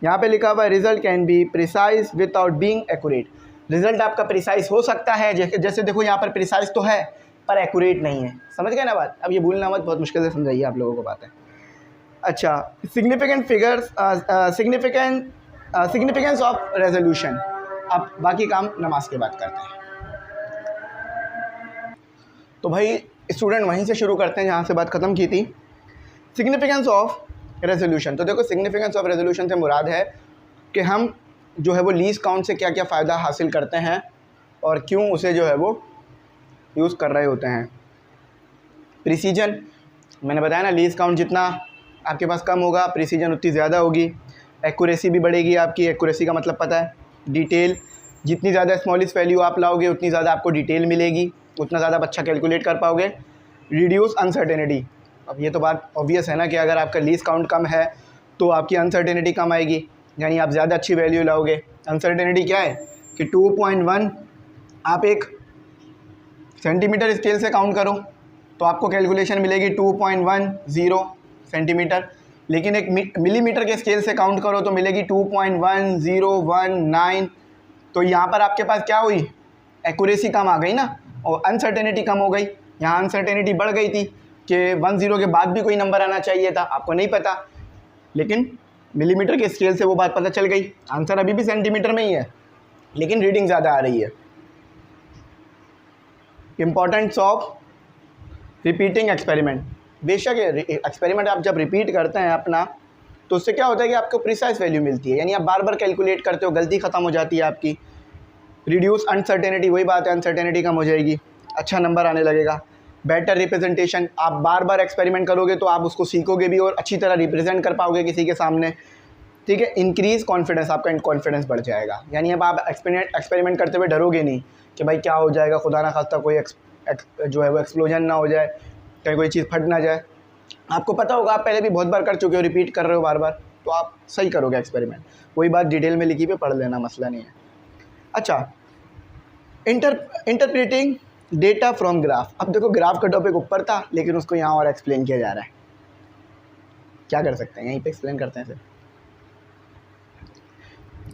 यहाँ पे लिखा हुआ है result can be precise without being accurate. Result आपका प्रिसाइज हो सकता है, जैसे देखो यहाँ पर प्रिसाइज तो है पर एक्यूरेट नहीं है। समझ गए ना बात? अब ये भूलना मत, बहुत मुश्किल से समझाइए आप लोगों को बात है। अच्छा, significant figures, significance of resolution. अब बाकी काम नमाज के बाद करते हैं। तो भाई स्टूडेंट वहीं से शुरू करते हैं जहाँ से बात ख़त्म की थी। Significance of resolution. तो देखो सिग्निफिकेंस ऑफ रेजोल्यूशन से मुराद है कि हम जो है वो लीस्ट काउंट से क्या क्या फ़ायदा हासिल करते हैं और क्यों उसे जो है वो यूज़ कर रहे होते हैं। प्रिसीजन मैंने बताया ना, लीस्ट काउंट जितना आपके पास कम होगा प्रिसीजन उतनी ज़्यादा होगी। एक्यूरेसी भी बढ़ेगी आपकी। एक्यूरेसी का मतलब पता है, डिटेल। जितनी ज़्यादा स्मॉलेस्ट वैल्यू आप लाओगे उतनी ज़्यादा आपको डिटेल मिलेगी, उतना ज़्यादा अच्छा कैलकुलेट कर पाओगे। Reduce uncertainty. अब ये तो बात ऑब्वियस है ना कि अगर आपका लीस्ट काउंट कम है तो आपकी अनसर्टेनिटी कम आएगी, यानी आप ज़्यादा अच्छी वैल्यू लाओगे। अनसर्टेनिटी क्या है कि 2.1 आप एक सेंटीमीटर स्केल से काउंट करो तो आपको कैलकुलेशन मिलेगी 2.10 सेंटीमीटर, लेकिन एक मिलीमीटर के स्केल से काउंट करो तो मिलेगी 2.1019। तो यहाँ पर आपके पास क्या हुई, एक्यूरेसी कम आ गई ना और अनसर्टेनिटी कम हो गई। यहाँ अनसर्टेनिटी बढ़ गई थी कि 10 के बाद भी कोई नंबर आना चाहिए था, आपको नहीं पता, लेकिन मिलीमीटर के स्केल से वो बात पता चल गई। आंसर अभी भी सेंटीमीटर में ही है लेकिन रीडिंग ज़्यादा आ रही है। Importance of repeating experiment. बेशक एक्सपेरिमेंट आप जब रिपीट करते हैं अपना तो उससे क्या होता है कि आपको प्रिसाइज वैल्यू मिलती है, यानी आप बार बार कैलकुलेट करते हो, गलती ख़त्म हो जाती है आपकी। रिड्यूस अनसर्टेनिटी, वही बात है, अनसर्टेनिटी कम हो जाएगी, अच्छा नंबर आने लगेगा। बेटर रिप्रेजेंटेशन, आप बार बार एक्सपेरिमेंट करोगे तो आप उसको सीखोगे भी और अच्छी तरह रिप्रेजेंट कर पाओगे किसी के सामने। ठीक है। इंक्रीज कॉन्फिडेंस, आपका कॉन्फिडेंस बढ़ जाएगा, यानी अब आप एक्सपेरिमेंट करते हुए डरोगे नहीं कि भाई क्या हो जाएगा, खुदा ना खास्ता कोई जो है वो एक्सप्लोजन ना हो जाए, कहीं कोई चीज़ फट ना जाए। आपको पता होगा, आप पहले भी बहुत बार कर चुके हो, रिपीट कर रहे हो बार बार, तो आप सही करोगे एक्सपेरिमेंट। वही बात डिटेल में लिखी पे पढ़ लेना, मसला नहीं है। अच्छा, इंटरप्रेटिंग डेटा फ्रॉम ग्राफ। अब देखो ग्राफ का टॉपिक ऊपर था, लेकिन उसको यहाँ और एक्सप्लेन किया जा रहा है। क्या कर सकते हैं, यहीं पे एक्सप्लेन करते हैं फिर।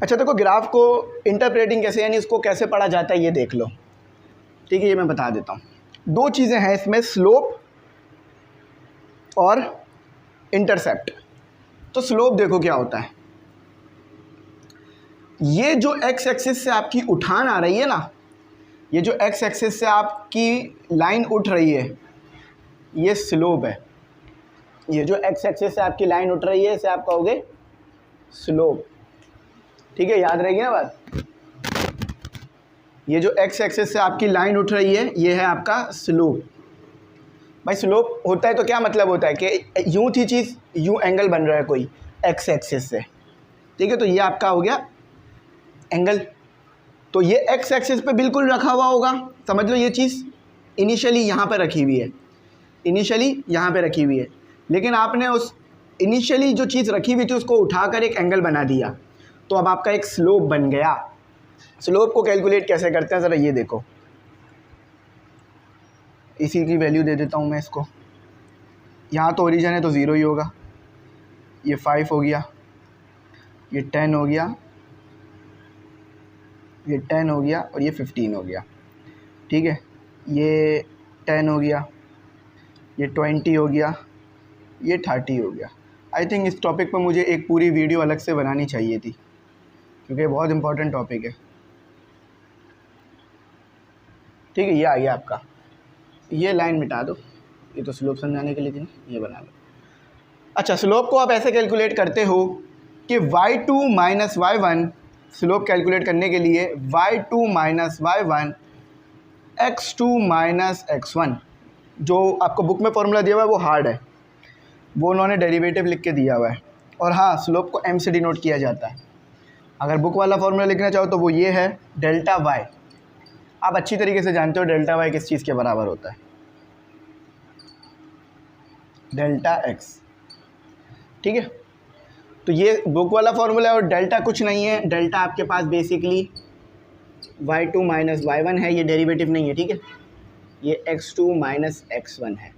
अच्छा देखो, ग्राफ को इंटरप्रेटिंग कैसे, यानी इसको कैसे पढ़ा जाता है ये देख लो, ठीक है। ये मैं बता देता हूँ। दो चीज़ें हैं इसमें, स्लोप और इंटरसेप्ट। तो स्लोप देखो क्या होता है, ये जो एक्स एक्सिस से आपकी उठान आ रही है ना, ये जो एक्स एक्सिस से आपकी लाइन उठ रही है, ये स्लोप है। ये जो एक्स एक्सिस से आपकी लाइन उठ रही है, इसे आप कहोगे स्लोप, ठीक है। याद रहेगी ना बात। ये जो एक्स एक्सिस से आपकी लाइन उठ रही है, ये है आपका स्लोप। भाई स्लोप होता है तो क्या मतलब होता है कि यूं थी चीज़, यूं एंगल बन रहा है कोई एक्स एक्सिस से, ठीक है। तो ये आपका हो गया एंगल। तो ये एक्स एक्सिस पे बिल्कुल रखा हुआ होगा, समझ लो ये चीज़ इनिशियली यहाँ पर रखी हुई है, इनिशियली यहाँ पे रखी हुई है, लेकिन आपने उस इनिशियली जो चीज़ रखी हुई थी उसको उठाकर एक एंगल बना दिया, तो अब आपका एक स्लोप बन गया। स्लोप को कैलकुलेट कैसे करते हैं ज़रा ये देखो। इसी की वैल्यू दे देता हूँ मैं इसको। यहाँ तो ओरिजिन है तो 0 ही होगा, ये 5 हो गया, ये 10 हो गया, ये 10 हो गया और ये 15 हो गया, ठीक है। ये 10 हो गया, ये 20 हो गया, ये 30 हो गया। आई थिंक इस टॉपिक पर मुझे एक पूरी वीडियो अलग से बनानी चाहिए थी, क्योंकि बहुत इंपॉर्टेंट टॉपिक है, ठीक है। ये आ गया आपका, ये लाइन मिटा दो, ये तो स्लोप समझाने के लिए थी ना, ये बना लो। अच्छा, स्लोप को आप ऐसे कैलकुलेट करते हो कि y2 minus y1, slope calculate करने के लिए y2 minus y1 x2 minus x1। जो आपको बुक में फॉर्मूला दिया हुआ है वो हार्ड है, वो उन्होंने डेरिवेटिव लिख के दिया हुआ है। और हाँ, स्लोप को m से डिनोट किया जाता है। अगर बुक वाला फॉर्मूला लिखना चाहो तो वो ये है, डेल्टा y। आप अच्छी तरीके से जानते हो डेल्टा y किस चीज़ के बराबर होता है, डेल्टा x, ठीक है। तो ये बुक वाला फॉर्मूला है और डेल्टा कुछ नहीं है, डेल्टा आपके पास बेसिकली y2 माइनस y1 है, ये डेरिवेटिव नहीं है, ठीक है। ये x2 माइनस x1 है।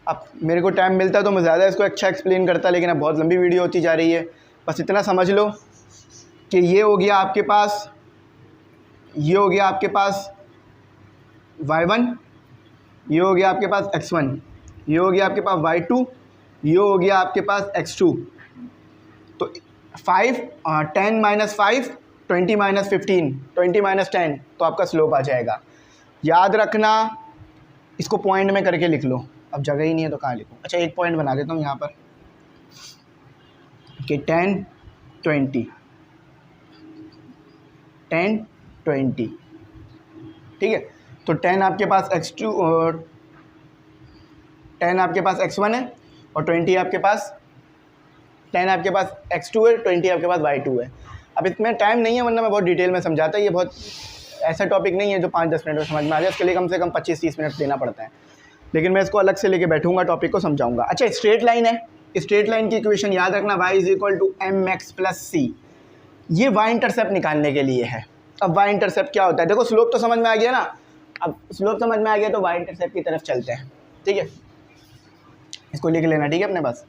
अब मेरे को टाइम मिलता तो मैं ज़्यादा इसको अच्छा एक्सप्लेन करता, लेकिन अब बहुत लंबी वीडियो होती जा रही है। बस इतना समझ लो कि ये हो गया आपके पास, ये हो गया आपके पास y1, ये हो गया आपके पास x1, ये हो गया आपके पास y2, ये हो गया आपके पास x2। तो 5 10 माइनस 5 20 माइनस 15 20 माइनस 10, तो आपका स्लोप आ जाएगा। याद रखना, इसको पॉइंट में करके लिख लो, अब जगह ही नहीं है तो कहाँ लिखूँ। अच्छा, एक पॉइंट बना देता हूँ यहाँ पर कि 10 20 10 20, ठीक है। तो 10 आपके पास x2 और 10 आपके पास x1 है और 20 आपके पास 10 आपके पास x2 है, 20 आपके पास y2 है। अब इसमें टाइम नहीं है, वरना मैं बहुत डिटेल में समझाता। ये बहुत ऐसा टॉपिक नहीं है जो 5-10 मिनट में समझ में आ जाए, इसके लिए कम से कम 25-30 मिनट देना पड़ता है, लेकिन मैं इसको अलग से लेके बैठूंगा, टॉपिक को समझाऊंगा। अच्छा, स्ट्रेट लाइन है, स्ट्रेट लाइन की इक्वेशन याद रखना, y is equal to mx plus c। ये y इंटरसेप्ट निकालने के लिए है। अब y इंटरसेप्ट क्या होता है, देखो स्लोप तो समझ में आ गया ना। अब स्लोप समझ में आ गया तो y इंटरसेप्ट की तरफ चलते हैं, ठीक है। इसको लिख लेना, ठीक है, अपने पास।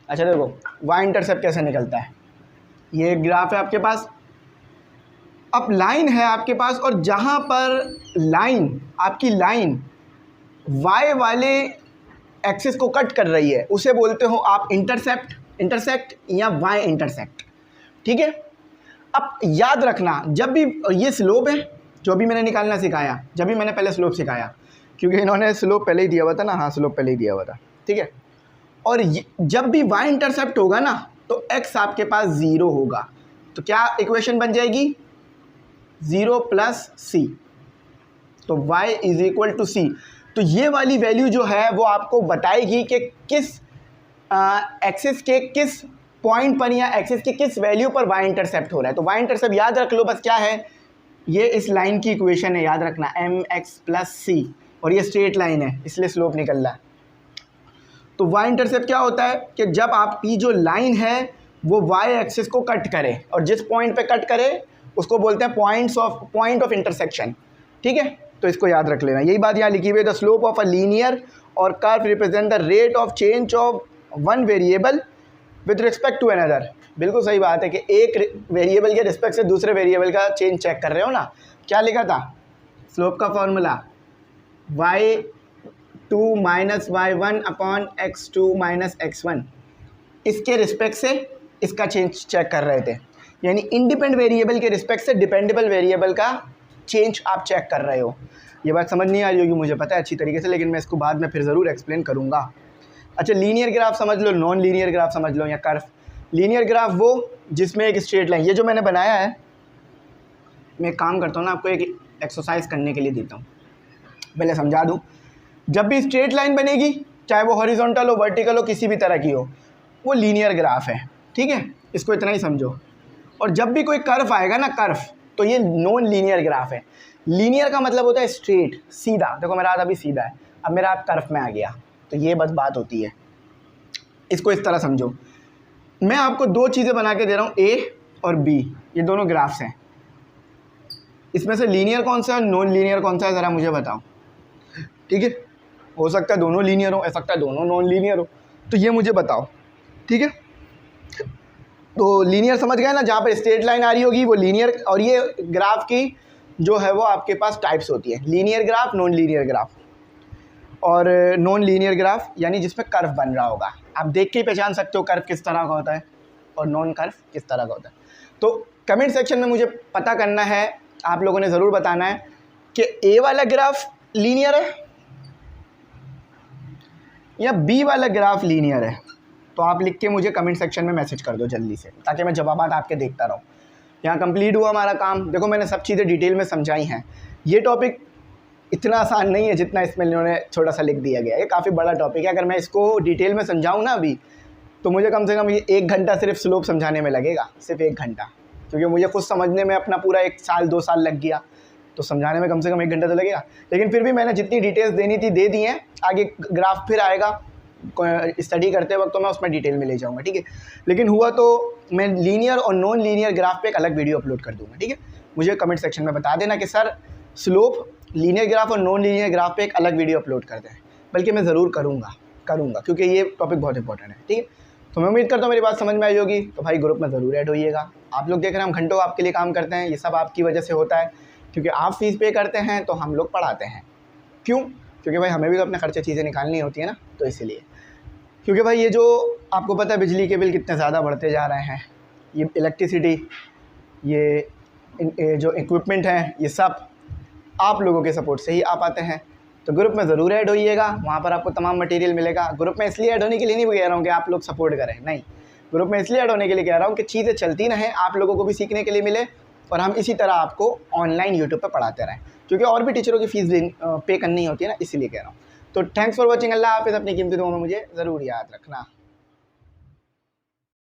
अच्छा देखो, y इंटरसेप्ट कैसे निकलता है। ये एक ग्राफ है आपके पास, अब लाइन है आपके पास, और जहाँ पर लाइन, आपकी लाइन y वाले एक्सिस को कट कर रही है, उसे बोलते हो आप इंटरसेक्ट या y इंटरसेक्ट, ठीक है। अब याद रखना, जब भी ये स्लोप है जो भी मैंने निकालना सिखाया, जब भी मैंने पहले स्लोप सिखाया, क्योंकि इन्होंने स्लोप पहले ही दिया हुआ था ना, हाँ स्लोप पहले ही दिया हुआ था, ठीक है। और जब भी y इंटरसेप्ट होगा ना, तो x आपके पास 0 होगा, तो क्या इक्वेशन बन जाएगी 0 प्लस c, तो y is equal to c। तो ये वाली वैल्यू जो है वो आपको बताएगी कि किस एक्सिस के किस पॉइंट पर या एक्सिस के किस वैल्यू पर वाई इंटरसेप्ट हो रहा है। तो वाई इंटरसेप्ट याद रख लो बस क्या है, ये इस लाइन की इक्वेशन है, याद रखना mx+c, और ये स्ट्रेट लाइन है इसलिए स्लोप निकल रहा है। तो वाई इंटरसेप्ट क्या होता है कि जब आपकी जो लाइन है वो वाई एक्सिस को कट करे, और जिस पॉइंट पे कट करे उसको बोलते हैं पॉइंट ऑफ इंटरसेक्शन। ठीक है, तो इसको याद रख लेना। यही बात यहाँ लिखी हुई है, the slope of a linear और curve represent the rate of change of one variable with respect to another. बिल्कुल सही बात है कि एक वेरिएबल के रिस्पेक्ट से दूसरे वेरिएबल का चेंज चेक कर रहे हो ना। क्या लिखा था स्लोप का formula, y2 minus y1 upon x2 minus x1, इसके रिस्पेक्ट से इसका चेंज चेक कर रहे थे। यानी इंडिपेंडेंट वेरिएबल के रिस्पेक्ट से डिपेंडेबल वेरिएबल का चेंज आप चेक कर रहे हो। ये बात समझ नहीं आ रही होगी मुझे पता है अच्छी तरीके से, लेकिन मैं इसको बाद में फिर ज़रूर एक्सप्लेन करूँगा। अच्छा, लीनियर ग्राफ समझ लो, नॉन लीनियर ग्राफ समझ लो, या कर्व। लीनियर ग्राफ वो जिसमें एक स्ट्रेट लाइन, ये जो मैंने बनाया है, मैं एक काम करता हूँ ना, आपको एक एक्सरसाइज करने के लिए देता हूँ, पहले समझा दूँ। जब भी स्ट्रेट लाइन बनेगी, चाहे वो हॉरिजॉन्टल हो, वर्टिकल हो, किसी भी तरह की हो, वो लीनियर ग्राफ है। ठीक है, इसको इतना ही समझो। और जब भी कोई कर्व आएगा ना, कर्व, तो ये नॉन लीनियर ग्राफ है। लीनियर का मतलब होता है स्ट्रेट, सीधा। देखो मेरा हाथ अभी सीधा है, अब मेरा हाथ कर्व में आ गया, तो ये बस बात होती है। इसको इस तरह समझो, मैं आपको दो चीज़ें बना के दे रहा हूँ, ए और बी, ये दोनों ग्राफ्स हैं। इसमें से लीनियर कौन सा है, नॉन लीनियर कौन सा है, ज़रा मुझे बताओ। ठीक है, हो सकता है दोनों लीनियर हो, हो सकता है दोनों नॉन लीनियर हो, तो ये मुझे बताओ। ठीक है, तो लीनियर समझ गए ना, जहाँ पर स्ट्रेट लाइन आ रही होगी वो लीनियर। और ये ग्राफ की जो है वो आपके पास टाइप्स होती है, linear graph, non linear graph. और नॉन लीनियर ग्राफ यानी जिसमें कर्व बन रहा होगा, आप देख के ही पहचान सकते हो कर्व किस तरह का होता है और नॉन कर्व किस तरह का होता है। तो कमेंट सेक्शन में मुझे पता करना है, आप लोगों ने ज़रूर बताना है कि ए वाला ग्राफ लीनियर है या बी वाला ग्राफ लीनियर है। तो आप लिख के मुझे कमेंट सेक्शन में मैसेज कर दो जल्दी से, ताकि मैं जवाबात आपके देखता रहूँ। यहाँ कंप्लीट हुआ हमारा काम। देखो मैंने सब चीज़ें डिटेल में समझाई हैं। ये टॉपिक इतना आसान नहीं है जितना इसमें इन्होंने छोटा सा लिख दिया गया है, ये काफ़ी बड़ा टॉपिक है। अगर मैं इसको डिटेल में समझाऊँ ना अभी, तो मुझे कम से कम ये 1 घंटा सिर्फ स्लोप समझाने में लगेगा, सिर्फ 1 घंटा, क्योंकि मुझे खुद समझने में अपना पूरा 1 साल 2 साल लग गया, तो समझाने में कम से कम 1 घंटा तो लगेगा। लेकिन फिर भी मैंने जितनी डिटेल्स देनी थी दे दी हैं। आगे ग्राफ फिर आएगा स्टडी करते वक्त, तो मैं उसमें डिटेल में ले जाऊंगा। ठीक है, लेकिन हुआ तो मैं लीनियर और नॉन लीनियर ग्राफ पे एक अलग वीडियो अपलोड कर दूंगा। ठीक है, मुझे कमेंट सेक्शन में बता देना कि सर स्लोप लीनियर ग्राफ और नॉन लीनियर ग्राफ पे एक अलग वीडियो अपलोड कर दें। बल्कि मैं ज़रूर करूँगा क्योंकि ये टॉपिक बहुत इंपॉर्टेंट है। ठीक है, तो मैं उम्मीद करता हूँ मेरी बात समझ में आई होगी। तो भाई ग्रुप में ज़रूर ऐड होइएगा। आप लोग देख रहे हैं हम घंटों आपके लिए काम करते हैं, ये सब आपकी वजह से होता है, क्योंकि आप फीस पे करते हैं तो हम लोग पढ़ाते हैं। क्यों? क्योंकि भाई हमें भी तो अपने खर्चे चीज़ें निकालनी होती है ना, तो इसीलिए। क्योंकि भाई ये जो आपको पता है बिजली के बिल कितने ज़्यादा बढ़ते जा रहे हैं, ये इलेक्ट्रिसिटी, ये जो इक्विपमेंट हैं, ये सब आप लोगों के सपोर्ट से ही आ पाते हैं। तो ग्रुप में ज़रूर ऐड होइएगा, वहाँ पर आपको तमाम मटेरियल मिलेगा। ग्रुप में इसलिए ऐड होने के लिए नहीं कह रहा हूँ कि आप लोग सपोर्ट करें, नहीं, ग्रुप में इसलिए ऐड होने के लिए कह रहा हूँ कि चीज़ें चलती रहें, आप लोगों को भी सीखने के लिए मिले, और हम इसी तरह आपको ऑनलाइन यूट्यूब पर पढ़ाते रहें, क्योंकि और भी टीचरों की फ़ीस पे करनी होती है ना, इसीलिए कह रहा हूँ। तो थैंक्स फॉर वॉचिंग। अल्लाह हाफ़िज़। अपनी कीमती दुआ में मुझे ज़रूर याद रखना।